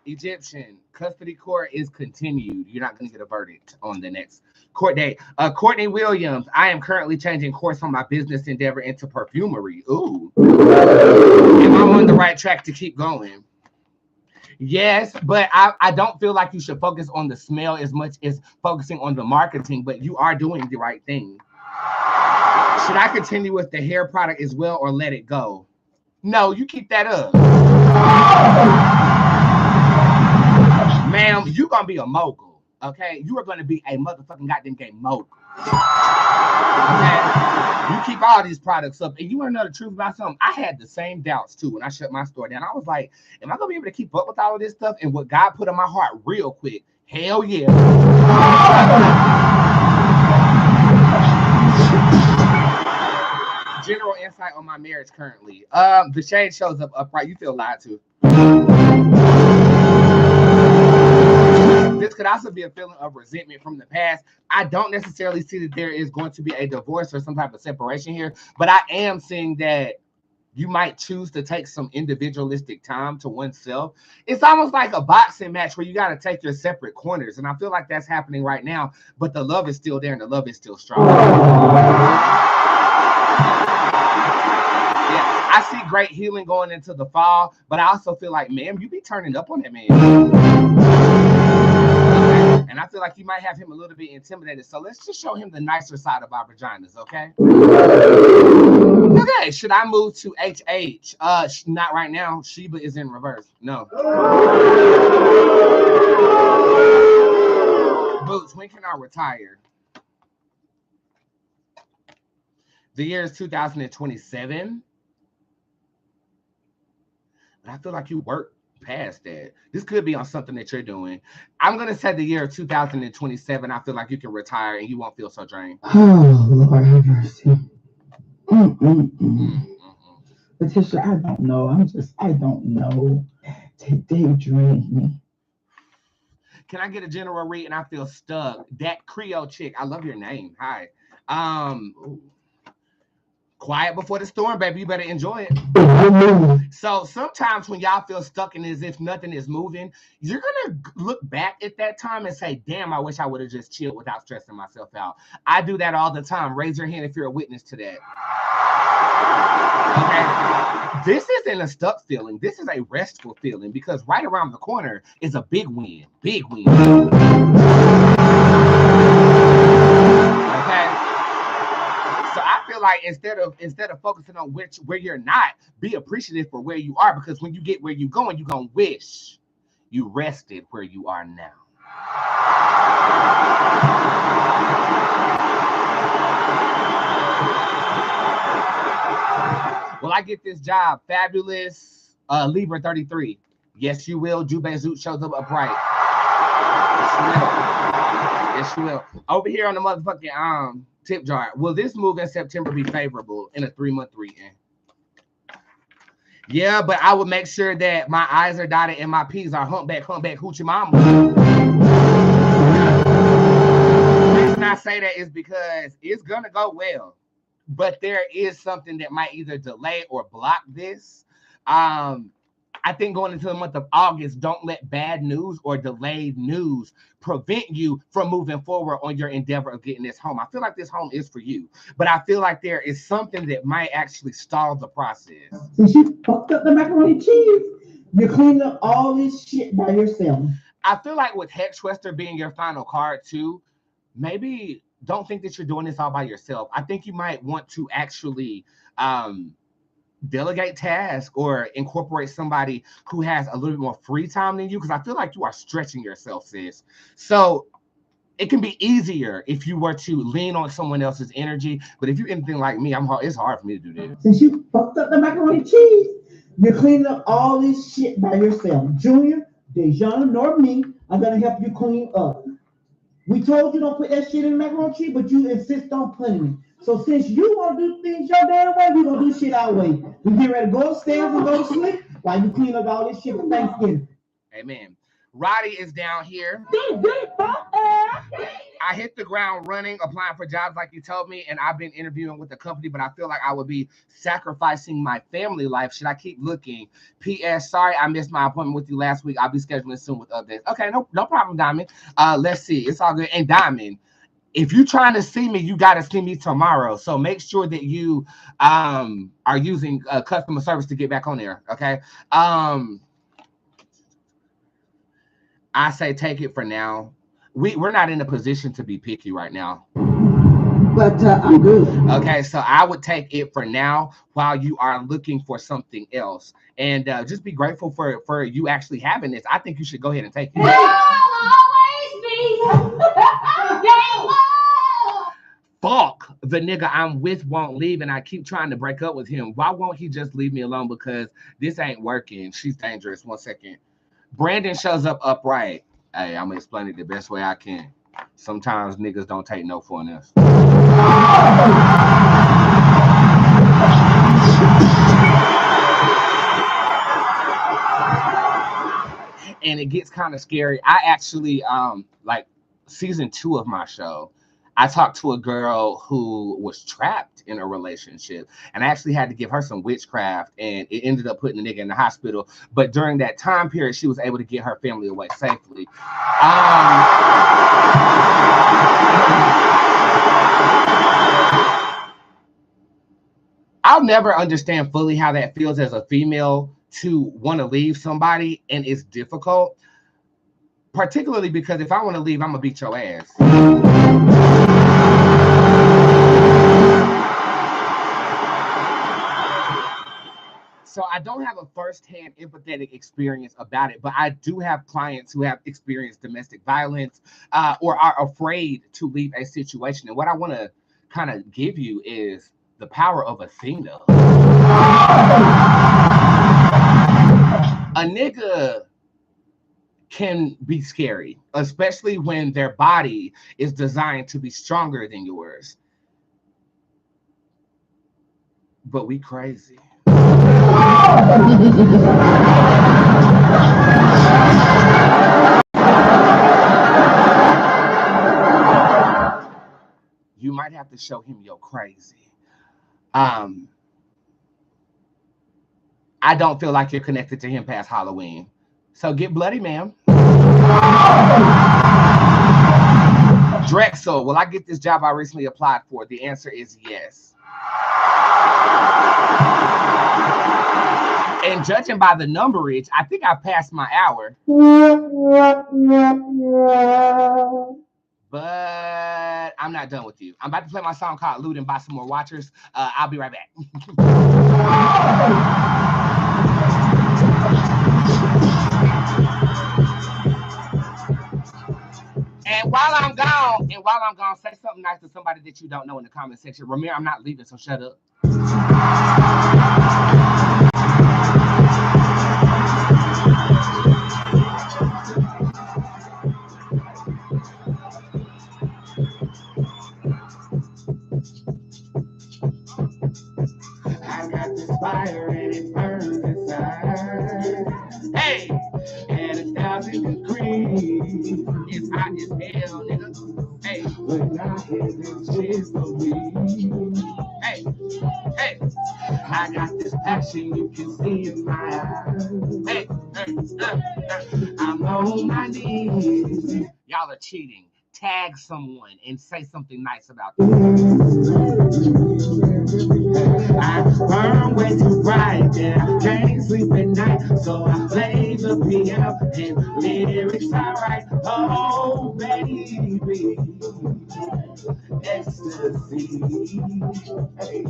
Egyptian, custody court is continued. You're not going to get a verdict on the next court date. Courtney Williams, I am currently changing course from my business endeavor into perfumery. Ooh. Am I on the right track to keep going? Yes, but I don't feel like you should focus on the smell as much as focusing on the marketing, but you are doing the right thing. Should I continue with the hair product as well or let it go? No, you keep that up. Ma'am, you're going to be a mogul, okay? You are going to be a motherfucking goddamn game mogul. Okay? You keep all these products up, and you want to know the truth about something? I had the same doubts too when I shut my store down. I was like, am I gonna be able to keep up with all of this stuff? And what God put in my heart real quick, hell yeah. General insight on my marriage currently. The shade shows up upright. You feel lied to. This could also be a feeling of resentment from the past. I don't necessarily see that there is going to be a divorce or some type of separation here, but I am seeing that you might choose to take some individualistic time to oneself. It's almost like a boxing match where you got to take your separate corners, and I feel like that's happening right now, but the love is still there and the love is still strong. I see great healing going into the fall, but I also feel like, man, you be turning up on that man. Okay? And I feel like you might have him a little bit intimidated. So let's just show him the nicer side of our vaginas, okay? Okay, should I move to HH? Not right now. Sheba is in reverse. No. Boots, when can I retire? The year is 2027. I feel like you work past that. This could be on something that you're doing. I'm going to say the year 2027. I feel like you can retire and you won't feel so drained. Oh, Lord have mercy. Letitia, I don't know. I don't know. Today drained me. Can I get a general read? And I feel stuck. That Creole chick. I love your name. Hi. Quiet before the storm, baby. You better enjoy it. So sometimes when y'all feel stuck and as if nothing is moving, you're going to look back at that time and say, damn, I wish I would have just chilled without stressing myself out. I do that all the time. Raise your hand if you're a witness to that. Okay? This isn't a stuck feeling. This is a restful feeling because right around the corner is a big win. Big win. Okay? So I feel like instead of focusing on where you're not, be appreciative for where you are, because when you get where you're going, you're gonna wish you rested where you are now. Will I get this job? Fabulous. Libra 33. Yes, you will. Djinn Bootz shows up upright. Yes, you will. Over here on the motherfucking tip jar. Will this move in September be favorable in a 3-month reading? Yeah, but I would make sure that my I's are dotted and my P's are humpback, hoochie mama. The reason I say that is because it's gonna go well, but there is something that might either delay or block this. I think going into the month of August, don't let bad news or delayed news prevent you from moving forward on your endeavor of getting this home. I feel like this home is for you, but I feel like there is something that might actually stall the process. Since you fucked up the macaroni and cheese, you're cleaning up all this shit by yourself. I feel like with Hexwester being your final card too, maybe don't think that you're doing this all by yourself. I think you might want to actually delegate tasks or incorporate somebody who has a little bit more free time than you, because I feel like you are stretching yourself, sis. So it can be easier if you were to lean on someone else's energy, but if you're anything like me, it's hard for me to do this. Since you fucked up the macaroni and cheese, you're cleaning up all this shit by yourself. Junior, Dejana, nor me are gonna help you clean up. We told you don't put that shit in the macaroni and cheese, but you insist on putting it. So since you want to do things your damn way, we're going to do shit our way. We get ready to go upstairs and go to sleep while you clean up all this shit for Thanksgiving. Amen. Roddy is down here. I hit the ground running, applying for jobs like you told me, and I've been interviewing with the company, but I feel like I would be sacrificing my family life. Should I keep looking? P.S. Sorry, I missed my appointment with you last week. I'll be scheduling soon with updates. Okay, no problem, Diamond. Let's see. It's all good. And Diamond, if you're trying to see me, you got to see me tomorrow. So make sure that you are using customer service to get back on there, okay? I say take it for now. We're not in a position to be picky right now. But I'm good. Okay, so I would take it for now while you are looking for something else. And just be grateful for you actually having this. I think you should go ahead and take it. fuck, the nigga I'm with won't leave and I keep trying to break up with him. Why won't he just leave me alone? Because this ain't working. She's dangerous. 1 second. Brandon shows up upright. Hey, I'm gonna explain it the best way I can. Sometimes niggas don't take no for an answer. And it gets kind of scary. I actually like season 2 of my show, I talked to a girl who was trapped in a relationship, and I actually had to give her some witchcraft, and it ended up putting the nigga in the hospital. But during that time period, she was able to get her family away safely. I'll never understand fully how that feels as a female to want to leave somebody, and it's difficult, particularly because if I want to leave, I'm gonna beat your ass. So I don't have a first-hand empathetic experience about it, but I do have clients who have experienced domestic violence or are afraid to leave a situation. And what I want to kind of give you is the power of Athena. A nigga can be scary, especially when their body is designed to be stronger than yours. But we crazy. You might have to show him you're crazy. I don't feel like you're connected to him past Halloween. So get bloody, ma'am. Drexel, will I get this job I recently applied for? The answer is yes. And judging by the numberage, I think I passed my hour. But I'm not done with you. I'm about to play my song called Loot and buy some more watchers. I'll be right back. And while I'm gone, say something nice to somebody that you don't know in the comment section. Ramir, I'm not leaving, so shut up. I got this fire and it burns inside. Hey, at 1,000 degrees, it's hot as hell, nigga. Hey, but I hear this shit for me. Hey, hey, I got this passion you can see in my eyes. Hey, I'm on my knees. Y'all are cheating. Tag someone and say something nice about them. I burn way too bright, yeah. I can't sleep at night, so I play the piano and lyrics I write. Oh, baby, ecstasy. Hey,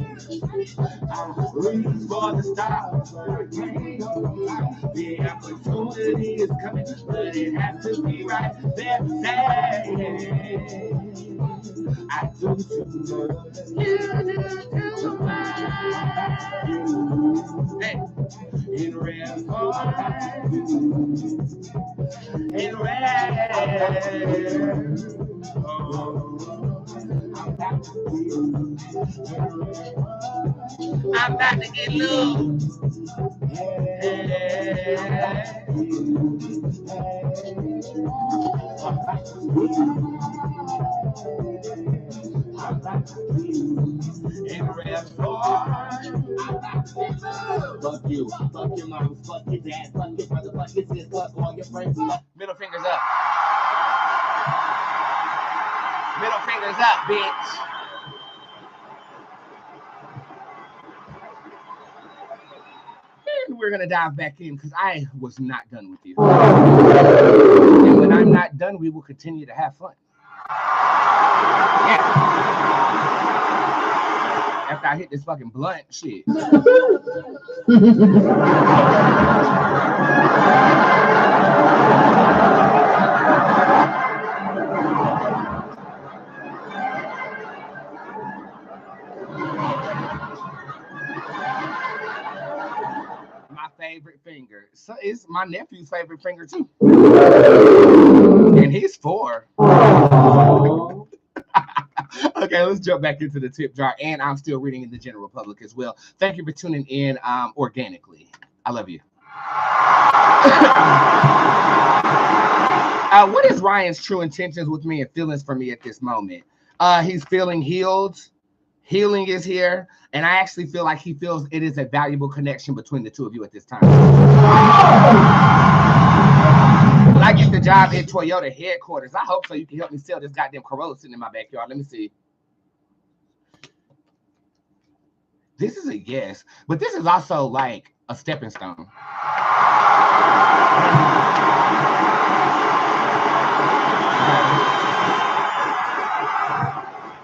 I reach for the stars, but I can't hold on. The opportunity is coming, but it has to be right there. I do too much. You do too much. Hey, in red for in red. I'm about to get loose. In red fuck you, fuck your mom, fuck your dad, fuck your brother, fuck your sister, fuck all your friends. Middle fingers up. Middle fingers up, bitch. And we're gonna dive back in because I was not done with you. And when I'm not done, we will continue to have fun. Yeah. After I hit this fucking blunt shit. my favorite finger. So it's my nephew's favorite finger too. And he's 4. Okay, let's jump back into the tip jar. And I'm still reading in the general public as well. Thank you for tuning in organically. I love you. What is Ryan's true intentions with me and feelings for me at this moment? He's feeling healed. Healing is here. And I actually feel like he feels it is a valuable connection between the two of you at this time. Will I get the job at Toyota headquarters? I hope so. You can help me sell this goddamn Corolla sitting in my backyard. Let me see. This is a yes, but this is also like a stepping stone.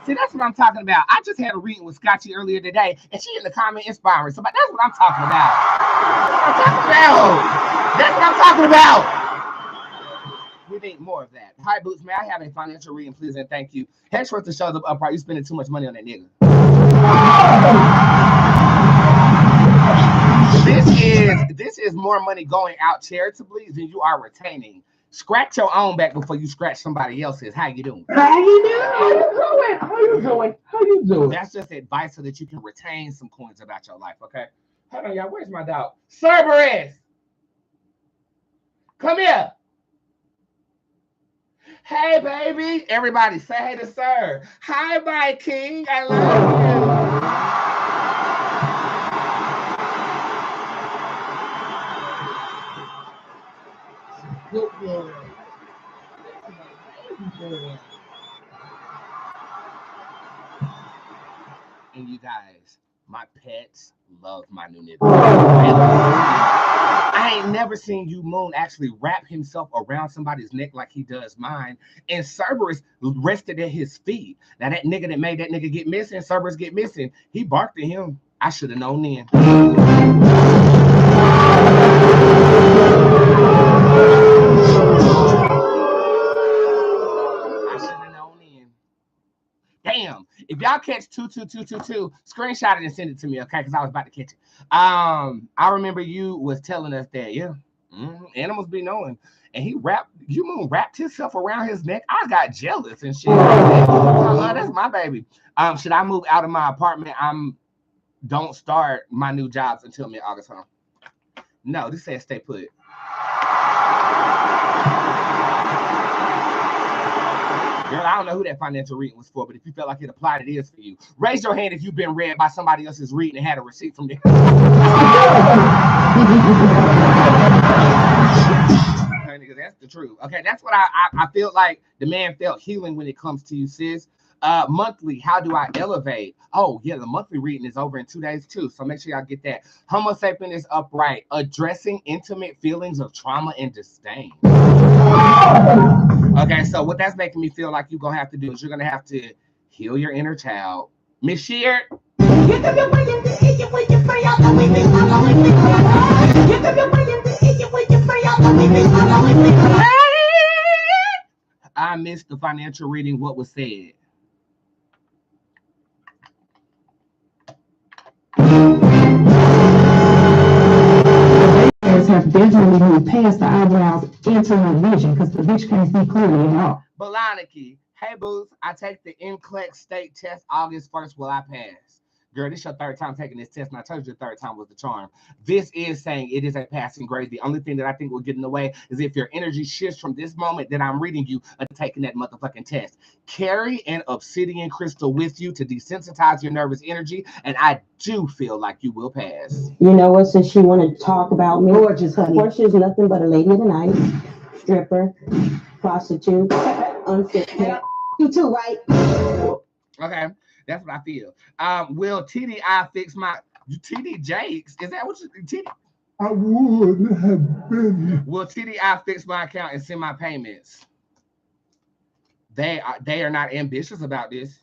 See, that's what I'm talking about. I just had a reading with Scotchy earlier today, and she in the comment inspiring somebody. That's what I'm talking about. That's what I'm talking about. We need more of that. Hi, Boots. May I have a financial reading, please, and thank you. Head short to show up upright. You spending too much money on that nigga. This is more money going out charitably than you are retaining. Scratch your own back before you scratch somebody else's. How you doing? How you doing? How you doing? How you doing? That's just advice so that you can retain some coins about your life, okay? Hold on, y'all. Where's my dog? Cerberus! Come here. Hey, baby. Everybody, say hey to Sir. Hi, my king. I love you. Good boy. And you guys, my pets love my new nigga. I ain't never seen you Moon actually wrap himself around somebody's neck like he does mine. And Cerberus rested at his feet. Now that nigga that made that nigga get missing, Cerberus get missing, he barked at him. I should have known then. Damn, if y'all catch 22222, screenshot it and send it to me, okay? Because I was about to catch it. I remember you was telling us that, yeah, animals be knowing. And he wrapped himself around his neck. I got jealous and shit. That's my baby. Should I move out of my apartment? Don't start my new jobs until mid-August, huh? No, this says stay put. Girl, I don't know who that financial reading was for, but if you felt like it applied, it is for you. Raise your hand if you've been read by somebody else's reading and had a receipt from them. That's the truth. Okay, that's what I feel like the man felt healing when it comes to you, sis. Monthly, how do I elevate? Oh, yeah, the monthly reading is over in 2 days too, so make sure y'all get that. Homo sapien is upright, addressing intimate feelings of trauma and disdain. Okay, so what that's making me feel like you're gonna have to do is you're gonna have to heal your inner child. Miss Sheard. I missed the financial reading. What was said? Have definitely moved past the eyebrows into her vision because the bitch can't see clearly at all. Balaniki, hey Boots, I take the NCLEX state test August 1st. Will I pass? Girl, this is your third time taking this test, and I told you the third time was the charm. This is saying it is a passing grade. The only thing that I think will get in the way is if your energy shifts from this moment that I'm reading you and taking that motherfucking test. Carry an obsidian crystal with you to desensitize your nervous energy, and I do feel like you will pass. You know what? Since she wanted to talk about me, Gorgeous, honey. Portia's nothing but a lady of the night, stripper, prostitute, unfit. You too, right? Okay. That's what I feel. Will TDI fix my TD Jakes? Is that what you TD? I would have been. Will TDI fix my account and send my payments? They are not ambitious about this.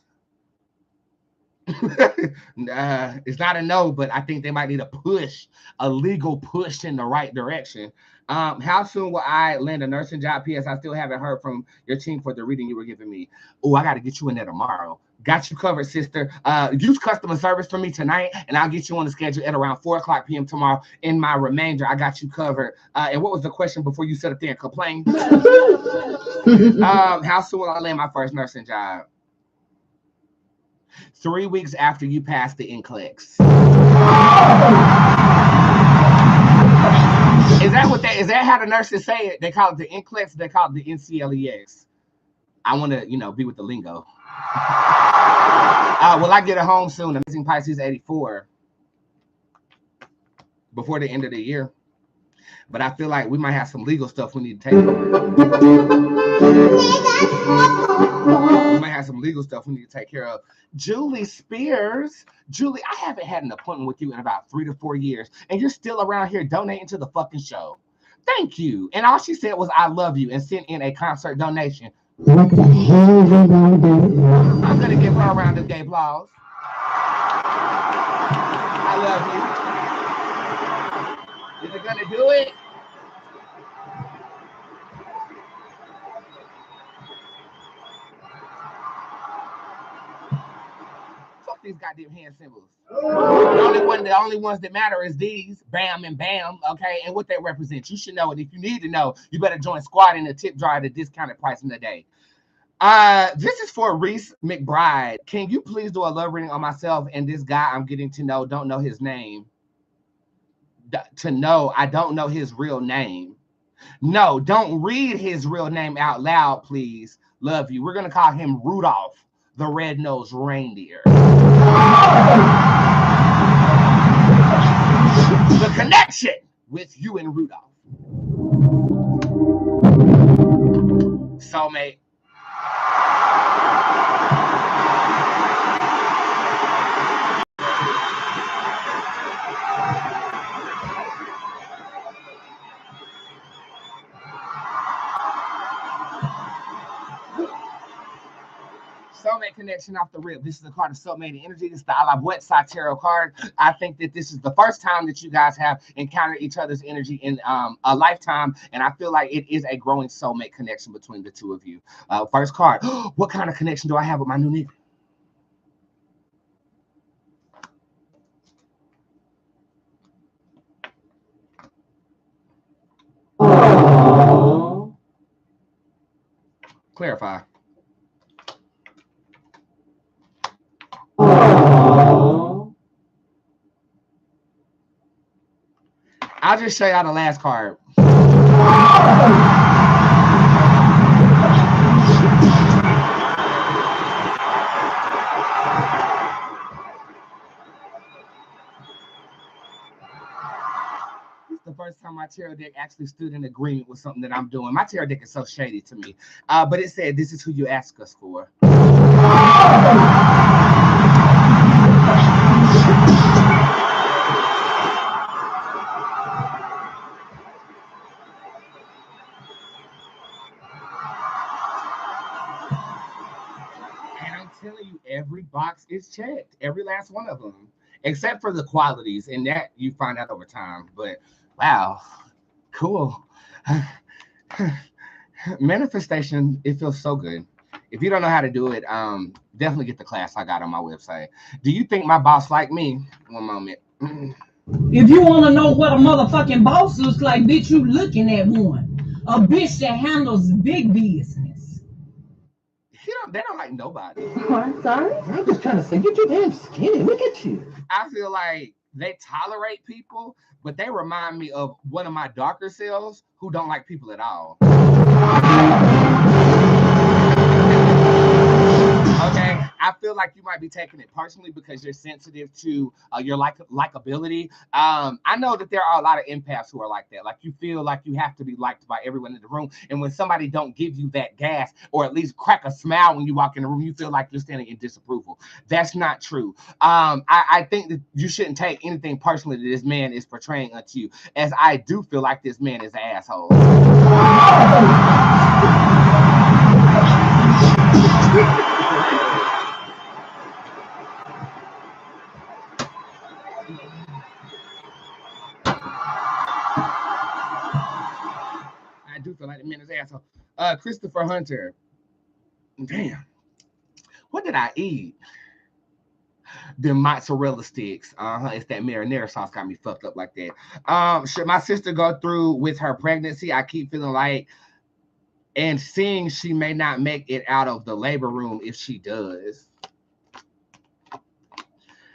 It's not a no, but I think they might need a push, a legal push in the right direction. How soon will I land a nursing job? P.S. I still haven't heard from your team for the reading you were giving me. Oh, I got to get you in there tomorrow. Got you covered, sister. Use customer service for me tonight, and I'll get you on the schedule at around 4 o'clock p.m. tomorrow. In my remainder, I got you covered. And what was the question before you sit up there and complain? How soon will I land my first nursing job? 3 weeks after you pass the NCLEX. Is that how the nurses say it? They call it the NCLEX, they call it the NCLEX. I want to, be with the lingo. Will I get it home soon? Amazing Pisces 84 before the end of the year. But I feel like we might have some legal stuff we need to take. We might have some legal stuff we need to take care of. Julie Spears. Julie, I haven't had an appointment with you in about 3 to 4 years, and you're still around here donating to the fucking show. Thank you. And all she said was, I love you, and sent in a concert donation. What the hell they gonna do? I'm going to give her a round of gay applause. I love you. Is it going to do it? Fuck these goddamn hand symbols. The only ones that matter is these, bam and bam, okay? And what they represent. You should know it. If you need to know, you better join Squad in the tip jar at a discounted price in the day. This is for Reese McBride. Can you please do a love reading on myself and this guy I'm getting to know? Don't know his name. I don't know his real name. No, don't read his real name out loud, please. Love you. We're going to call him Rudolph, the red-nosed reindeer. The connection with you and Rudolph. Soulmate. Soulmate connection off the rip. This is a card of soulmate energy. This is the A la Bootzé tarot card. I think that this is the first time that you guys have encountered each other's energy in a lifetime, and I feel like it is a growing soulmate connection between the two of you. First card. What kind of connection do I have with my new nigga? Oh. Clarify. Oh. I'll just show y'all the last card. The first time my tarot deck actually stood in agreement with something that I'm doing. My tarot deck is so shady to me. But it said, this is who you ask us for. And I'm telling you, every box is checked. Every last one of them. Except for the qualities. And that you find out over time. But wow, cool. Manifestation, it feels so good. If you don't know how to do it, definitely get the class I got on my website. Do you think my boss like me? One moment. If you want to know what a motherfucking boss looks like, bitch, you looking at one. A bitch that handles big business. They don't like nobody. I'm sorry. I'm just trying to say, you're too damn skinny. Look at you. I feel like they tolerate people, but they remind me of one of my darker selves who don't like people at all. Okay, I feel like you might be taking it personally because you're sensitive to your likability. I know that there are a lot of empaths who are like that. Like you feel like you have to be liked by everyone in the room, and when somebody don't give you that gas or at least crack a smile when you walk in the room, you feel like you're standing in disapproval. That's not true. I think that you shouldn't take anything personally that this man is portraying unto you, as I do feel like this man is an asshole. I do feel like the man is an asshole. Christopher Hunter. Damn. What did I eat? The mozzarella sticks. It's that marinara sauce got me fucked up like that. Should my sister go through with her pregnancy? I keep feeling like and seeing she may not make it out of the labor room if she does.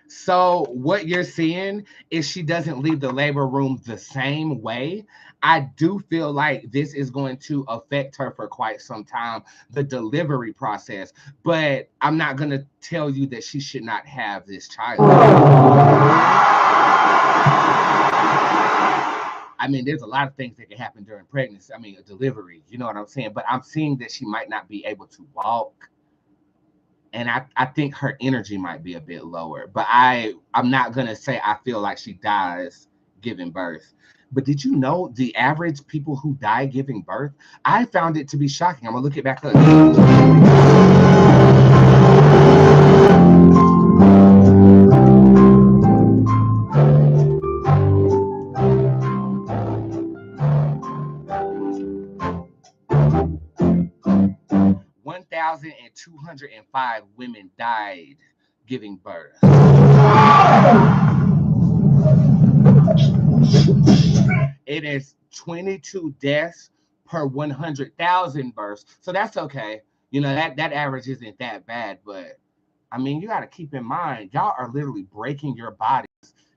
So what you're seeing is she doesn't leave the labor room the same way. I do feel like this is going to affect her for quite some time, the delivery process. But I'm not going to tell you that she should not have this child. I mean, there's a lot of things that can happen during pregnancy. I mean, a delivery, you know what I'm saying? But I'm seeing that she might not be able to walk. And I think her energy might be a bit lower. But I'm not going to say I feel like she dies giving birth. But did you know the average people who die giving birth? I found it to be shocking. I'm going to look it back up. 1,205 women died giving birth. It is 22 deaths per 100,000 births. So that's okay. You know, that average isn't that bad. But, I mean, you got to keep in mind, y'all are literally breaking your bodies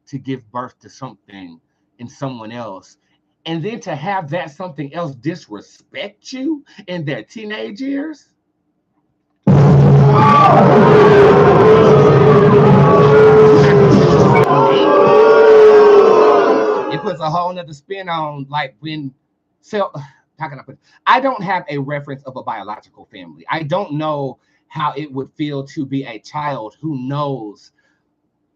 to give birth to something in someone else. And then to have that something else disrespect you in their teenage years. It puts a whole nother spin on like when so how can I put it? I don't have a reference of a biological family. I don't know how it would feel to be a child who knows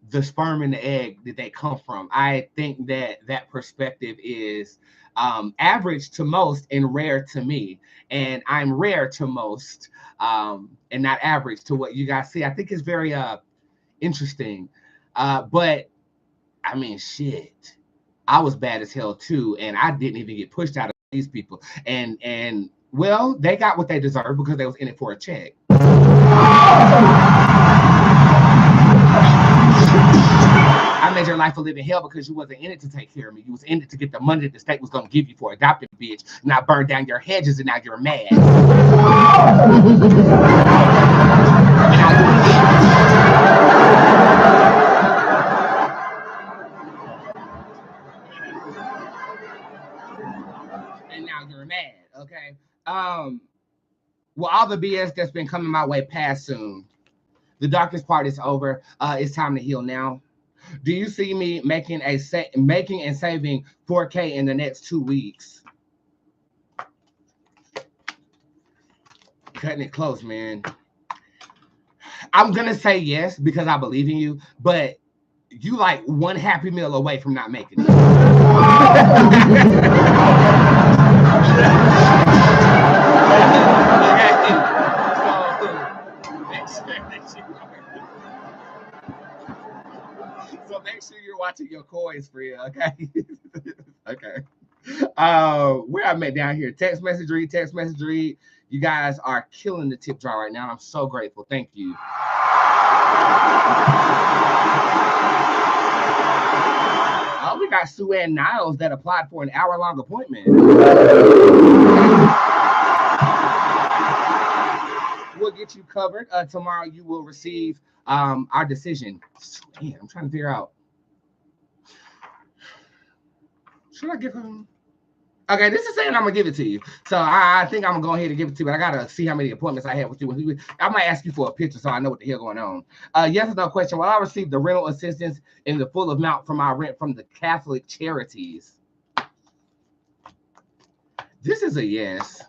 the sperm and the egg that they come from. I think that perspective is average to most and rare to me. And I'm rare to most and not average to what you guys see. I think it's very interesting. But I mean, shit, I was bad as hell too. And I didn't even get pushed out of these people. And well, they got what they deserved because they was in it for a check. I made your life a living hell because you wasn't in it to take care of me. You was in it to get the money that the state was going to give you for adopting a bitch. And I burned down your hedges and now you're mad. And now you're mad, okay? Well, all the BS that's been coming my way passed soon. The darkest part is over. It's time to heal now. Do you see me making and saving 4K in the next 2 weeks? Cutting it close, man. I'm gonna say yes because I believe in you, but you like one Happy Meal away from not making it. So make sure you're watching your coins, Freya, okay? Okay. Where I'm at down here, text message read. You guys are killing the tip jar right now. I'm so grateful. Thank you. Oh, we got Sue Ann Niles that applied for an hour-long appointment. We'll get you covered. Tomorrow you will receive our decision. Man, I'm trying to figure out. Should I give him? Okay, this is saying I'm gonna give it to you. So I think I'm gonna go ahead and give it to you, but I gotta see how many appointments I had with you. I might ask you for a picture so I know what the hell going on. Yes or no question. Will I receive the rental assistance in the full amount from our rent from the Catholic charities? This is a yes.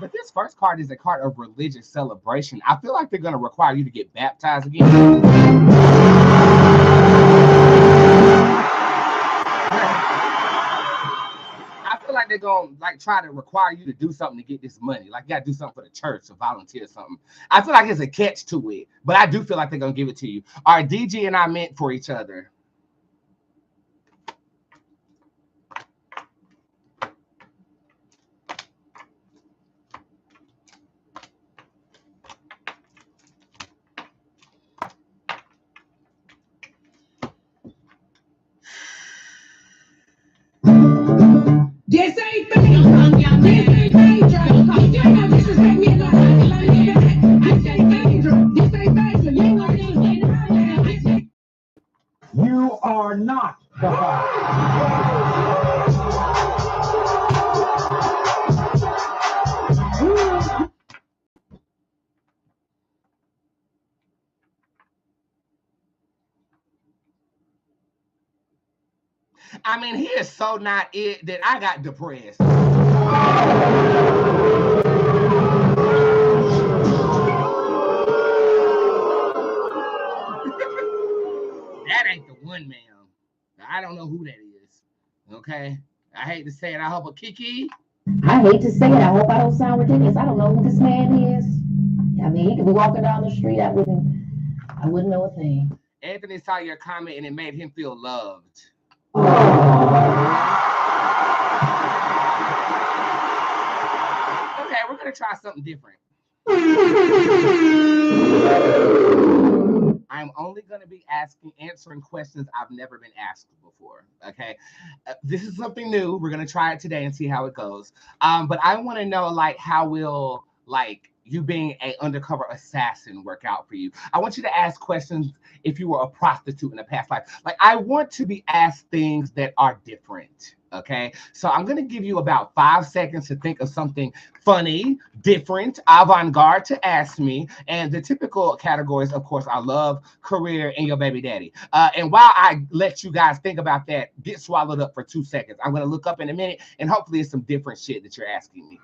But this first card is a card of religious celebration. I feel like they're going to require you to get baptized again. I feel like they're going to like try to require you to do something to get this money. Like you got to do something for the church or volunteer or something. I feel like there's a catch to it, but I do feel like they're going to give it to you. Are DG and I meant for each other? I mean, he is so not it that I got depressed. That ain't the one, ma'am. I don't know who that is. Okay? I hate to say it. I hope a Kiki. I hate to say it. I hope I don't sound ridiculous. I don't know who this man is. I mean, he could be walking down the street. I wouldn't know a thing. Anthony saw your comment and it made him feel loved. Okay, we're gonna try something different. I'm only going to be answering questions I've never been asked before. Okay, this is something new. We're going to try it today and see how it goes. But I want to know, like, how will you being an undercover assassin work out for you? I want you to ask questions if you were a prostitute in a past life. Like, I want to be asked things that are different. Okay, so I'm going to give you about 5 seconds to think of something funny, different, avant-garde to ask me. And the typical categories, of course, are love, career, and your baby daddy. And while I let you guys think about that, get swallowed up for 2 seconds. I'm going to look up in a minute, and hopefully it's some different shit that you're asking me.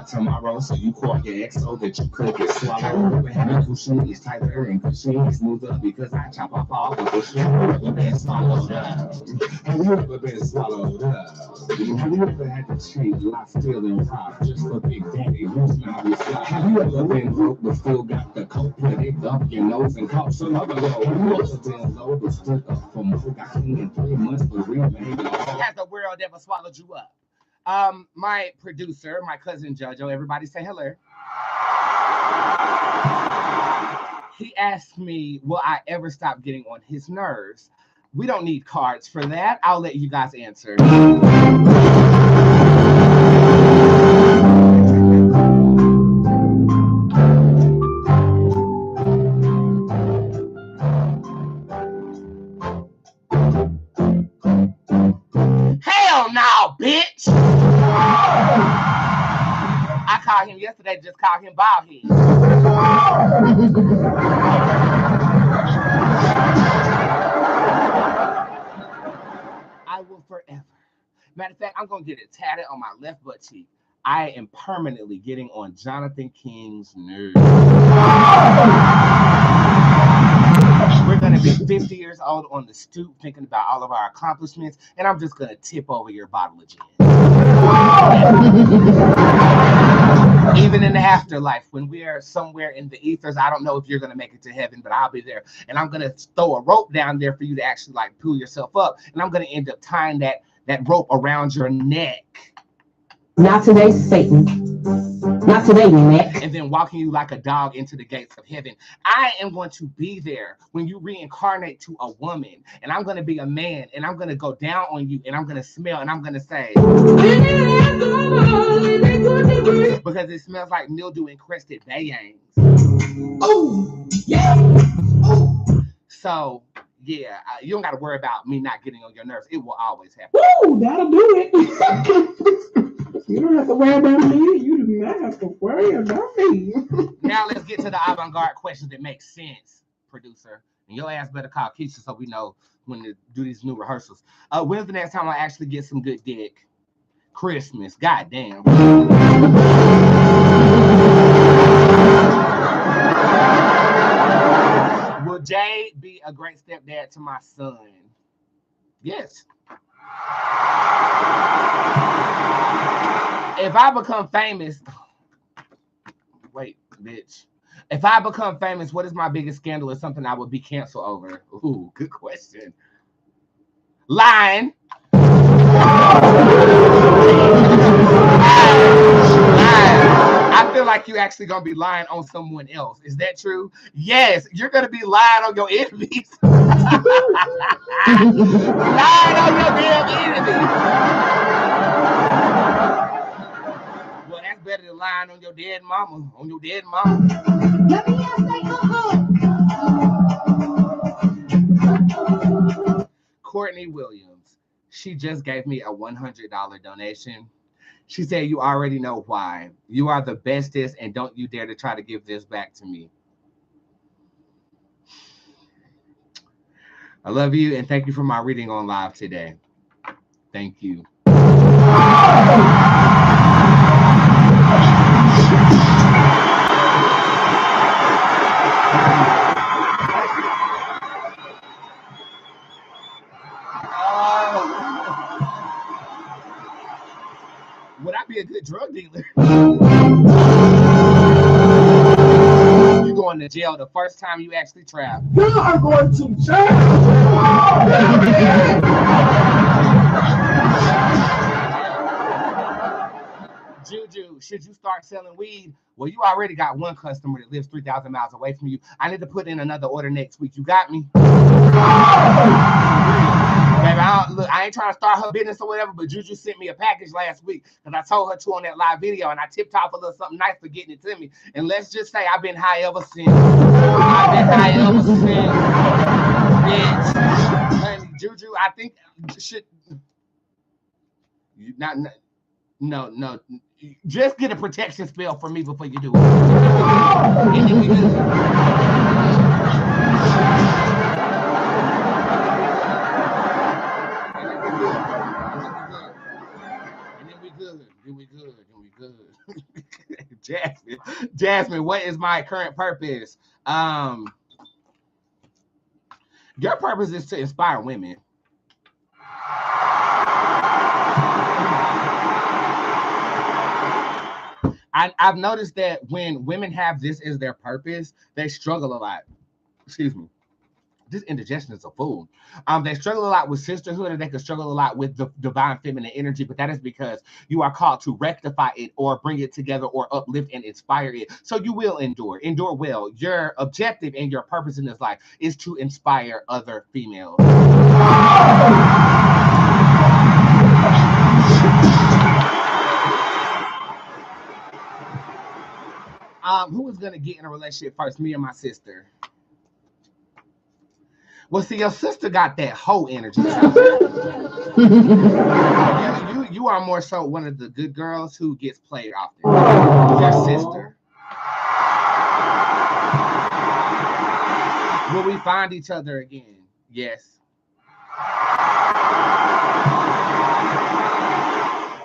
Tomorrow, so you call your ex so that you could get swallowed. Having cushion is tighter and cushion is smoother because I chop off all the cushion. Have you been swallowed up? Have you ever been swallowed up? Have you ever had to change lot still and rob just for Big Daddy? Have you ever been broke but still got the coat put it up your nose and caught some other low? Have you ever been low but stood up for more? Got clean in 3 months for real, man. Has the world ever swallowed you up? My producer, my cousin Jojo, everybody say hello. He asked me, will I ever stop getting on his nerves? We don't need cards for that. I'll let you guys answer. Hell no, bitch! I called him yesterday, just called him bald head. I will forever. Matter of fact, I'm going to get it tatted on my left butt cheek. I am permanently getting on Jonathan King's nerves. We're going to be 50 years old on the stoop thinking about all of our accomplishments, and I'm just going to tip over your bottle of gin. Even in the afterlife, when we are somewhere in the ethers, I don't know if you're going to make it to heaven, but I'll be there. And I'm going to throw a rope down there for you to actually like pull yourself up. And I'm going to end up tying that rope around your neck. Not today, Satan. Not today, Nick. And then walking you like a dog into the gates of heaven. I am going to be there when you reincarnate to a woman. And I'm going to be a man. And I'm going to go down on you. And I'm going to smell. And I'm going to say. Because it smells like mildew encrusted bayangs. Oh, yeah. Oh. So, yeah, you don't got to worry about me not getting on your nerves. It will always happen. Woo, that'll do it. You don't have to worry about me. You do not have to worry about me. Now let's get to the avant-garde questions that make sense, producer. And your ass better call Keisha so we know when to do these new rehearsals. When's the next time I actually get some good dick? Christmas. God damn. Will Jay be a great stepdad to my son? Yes. If I become famous, wait, bitch. If I become famous, what is my biggest scandal or something I would be canceled over? Ooh, good question. Lying. I feel like you actually gonna be lying on someone else. Is that true? Yes, you're gonna be lying on your enemies. Lying on your damn enemies. Well, that's better than lying on your dead mama. On your dead mama. Let me just say, Courtney Williams. She just gave me a $100 donation. She said, "You already know why. You are the bestest, and don't you dare to try to give this back to me." I love you, and thank you for my reading on live today. Thank you. Would I be a good drug dealer? You going to jail the first time you actually trap. You are going to jail. Juju, should you start selling weed? Well, you already got one customer that lives 3,000 miles away from you. I need to put in another order next week. You got me? Baby, I ain't trying to start her business or whatever, but Juju sent me a package last week because I told her to on that live video, and I tipped off a little something nice for getting it to me. And let's just say I've been high ever since. I've been high ever since. Bitch. Honey, Juju, I think should you not no. Just get a protection spell for me before you do it. And then we good. Then we good. Jasmine, what is my current purpose? Your purpose is to inspire women. I've noticed that when women have this as their purpose, they struggle a lot. Excuse me. This indigestion is a fool. They struggle a lot with sisterhood, and they can struggle a lot with the divine feminine energy, but that is because you are called to rectify it or bring it together or uplift and inspire it. So you will endure well. Your objective and your purpose in this life is to inspire other females. Who is going to get in a relationship first, me or my sister? Well, see, your sister got that whole energy. You are more so one of the good girls who gets played often. Your sister. Will we find each other again? Yes.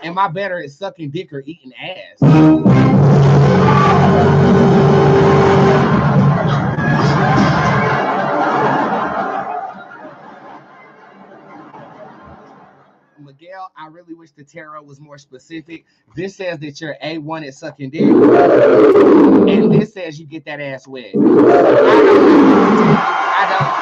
Am I better at sucking dick or eating ass? Miguel, I really wish the tarot was more specific. This says that you're A1 at sucking dick, and this says you get that ass wet. I don't.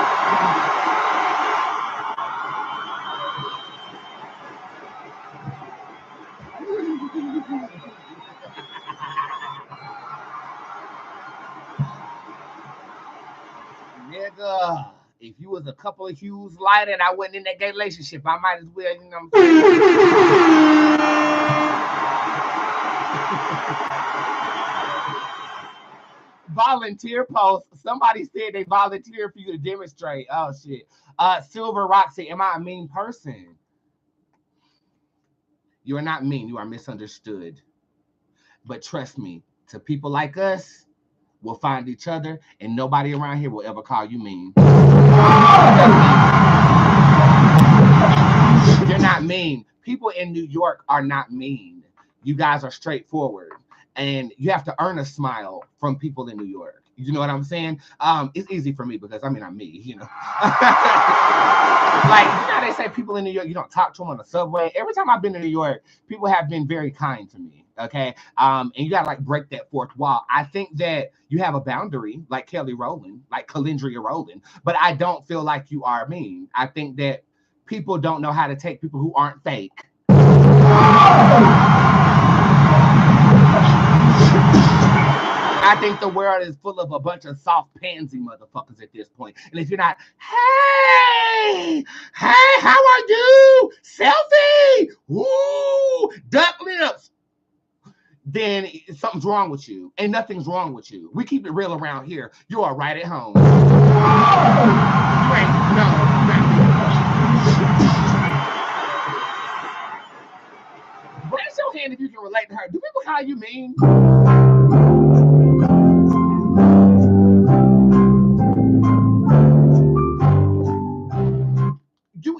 Nigga, if you was a couple of hues lighter and I wasn't in that gay relationship, I might as well, you know what I'm saying? Volunteer post. Somebody said they volunteered for you to demonstrate. Oh, shit. Silver Roxy, am I a mean person? You are not mean. You are misunderstood. But trust me, to people like us, we'll find each other, and nobody around here will ever call you mean. You're not mean. People in New York are not mean. You guys are straightforward, and you have to earn a smile from people in New York. You know what I'm saying? It's easy for me because, I mean, I'm me, you know. Like, you know, they say people in New York, you don't talk to them on the subway. Every time I've been to New York, people have been very kind to me. Okay. And you gotta like break that fourth wall. I think that you have a boundary like Kelly Rowland, like Calendria Rowland, but I don't feel like you are mean. I think that people don't know how to take people who aren't fake. I think the world is full of a bunch of soft pansy motherfuckers at this point. And if you're not, hey, how are you? Selfie, woo, duck lips, then something's wrong with you. And nothing's wrong with you. We keep it real around here. You are right at home. You ain't, no. Raise your hand if you can relate to her. Do people call you mean?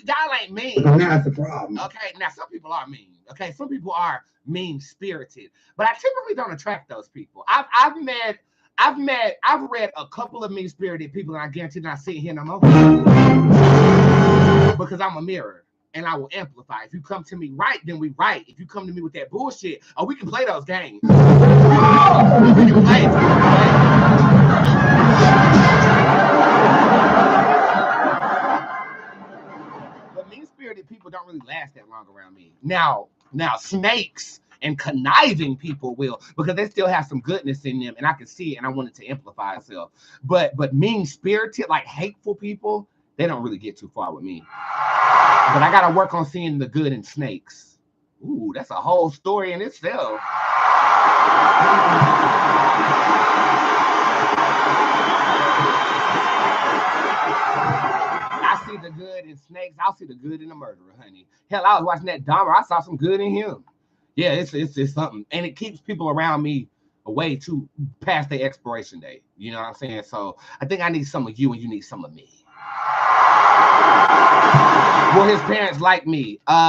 Y'all ain't mean. That's the problem. Okay, now some people are mean. Okay, some people are mean-spirited, but I typically don't attract those people. I've read a couple of mean-spirited people, and I guarantee not seeing here no more. Because I'm a mirror. And I will amplify. If you come to me right, then we right. If you come to me with that bullshit, we can play those games. We can play. But mean-spirited people don't really last that long around me. Now snakes and conniving people will, because they still have some goodness in them, and I can see it, and I want it to amplify itself. But mean-spirited, like hateful people, they don't really get too far with me. But I gotta work on seeing the good in snakes. Ooh, that's a whole story in itself. I see the good in snakes. I'll see the good in a murderer, honey. Hell, I was watching that Dahmer. I saw some good in him. Yeah, it's something, and it keeps people around me away too past their expiration date. You know what I'm saying? So I think I need some of you, and you need some of me. Will his parents like me? No.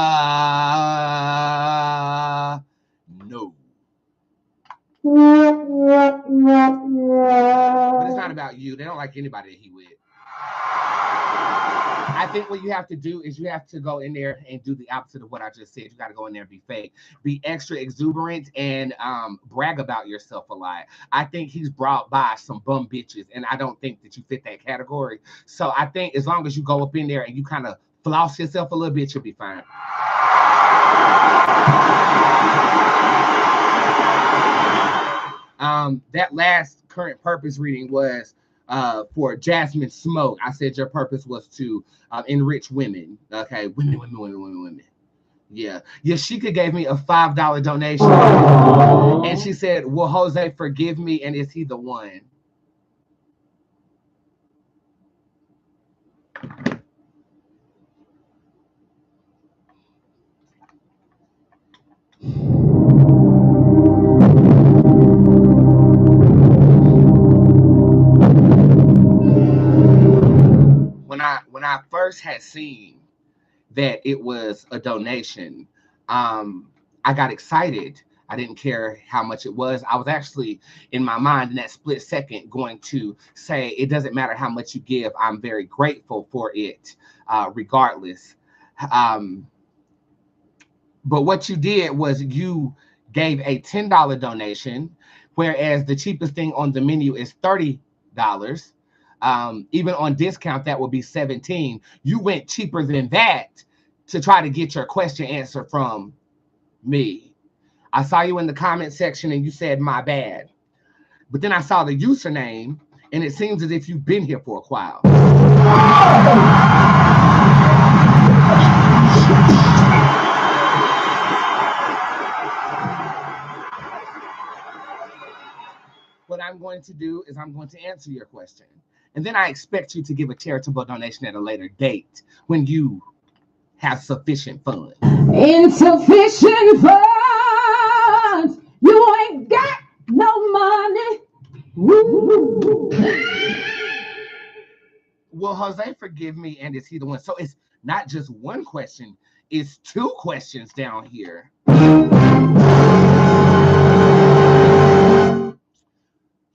But it's not about you. They don't like anybody that he with. I think what you have to do is you have to go in there and do the opposite of what I just said. You got to go in there and be fake, be extra exuberant, and brag about yourself a lot. I think he's brought by some bum bitches, and I don't think that you fit that category. So I think as long as you go up in there and you kind of floss yourself a little bit, you'll be fine. That last current purpose reading was for Jasmine Smoke. I said your purpose was to enrich women. Okay, women. Yeah. Yashika gave me a $5 donation, and she said, "Will Jose forgive me? And is he the one?" When I first had seen that it was a donation, I got excited. I didn't care how much it was. I was actually in my mind in that split second going to say, it doesn't matter how much you give. I'm very grateful for it, regardless. But what you did was you gave a $10 donation, whereas the cheapest thing on the menu is $30. Even on discount, that would be $17. You went cheaper than that to try to get your question answered from me. I saw you in the comment section and you said, "My bad." But then I saw the username and it seems as if you've been here for a while. What I'm going to do is I'm going to answer your question. And then I expect you to give a charitable donation at a later date when you have sufficient funds. Insufficient funds. You ain't got no money. Woo. Will Jose forgive me? And is he the one? So it's not just one question. It's two questions down here.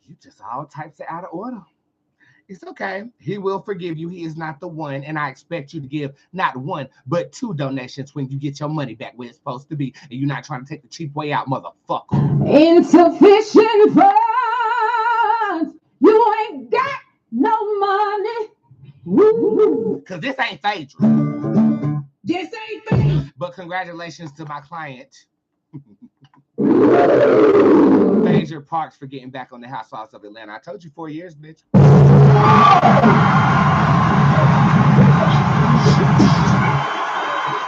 You just all types of out of order. It's okay. He will forgive you. He is not the one. And I expect you to give not one, but two donations when you get your money back where it's supposed to be. And you're not trying to take the cheap way out, motherfucker. Insufficient funds. You ain't got no money. Because this ain't Phaedra. This ain't Phaedra. But congratulations to my client. Phaedra Parks for getting back on the Housewives of Atlanta. I told you 4 years, bitch.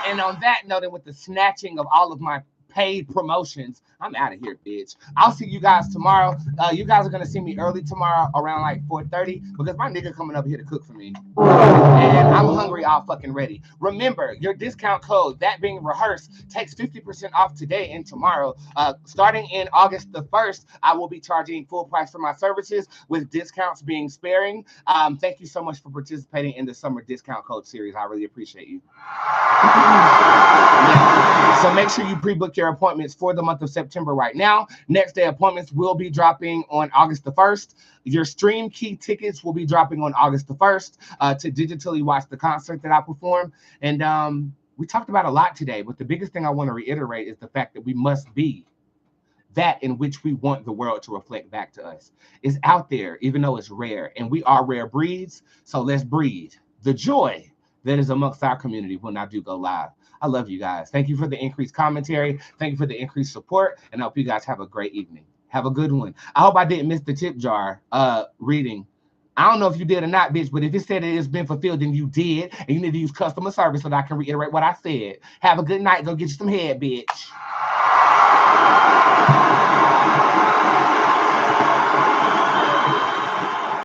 And on that note, and with the snatching of all of my paid promotions, I'm out of here, bitch. I'll see you guys tomorrow. You guys are gonna see me early tomorrow around like 4:30 because my nigga coming up here to cook for me. And I'm hungry, all fucking ready. Remember, your discount code, that being rehearsed, takes 50% off today and tomorrow. Starting in August the 1st, I will be charging full price for my services with discounts being sparing. Thank you so much for participating in the summer discount code series. I really appreciate you. Yeah. So make sure you pre-book your appointments for the month of September right now. Next day appointments will be dropping on August the 1st. Your stream key tickets will be dropping on August the 1st to digitally watch the concert that I perform. And we talked about a lot today, but the biggest thing I want to reiterate is the fact that we must be that in which we want the world to reflect back to us. It's out there, even though it's rare, and we are rare breeds. So let's breed the joy that is amongst our community when I do go live. I love you guys. Thank you for the increased commentary. Thank you for the increased support, and I hope you guys have a great evening. Have a good one. I hope I didn't miss the tip jar reading. I don't know if you did or not, bitch, but if it said it's been fulfilled, then you did, and you need to use customer service so that I can reiterate what I said. Have a good night. Go get you some head, bitch.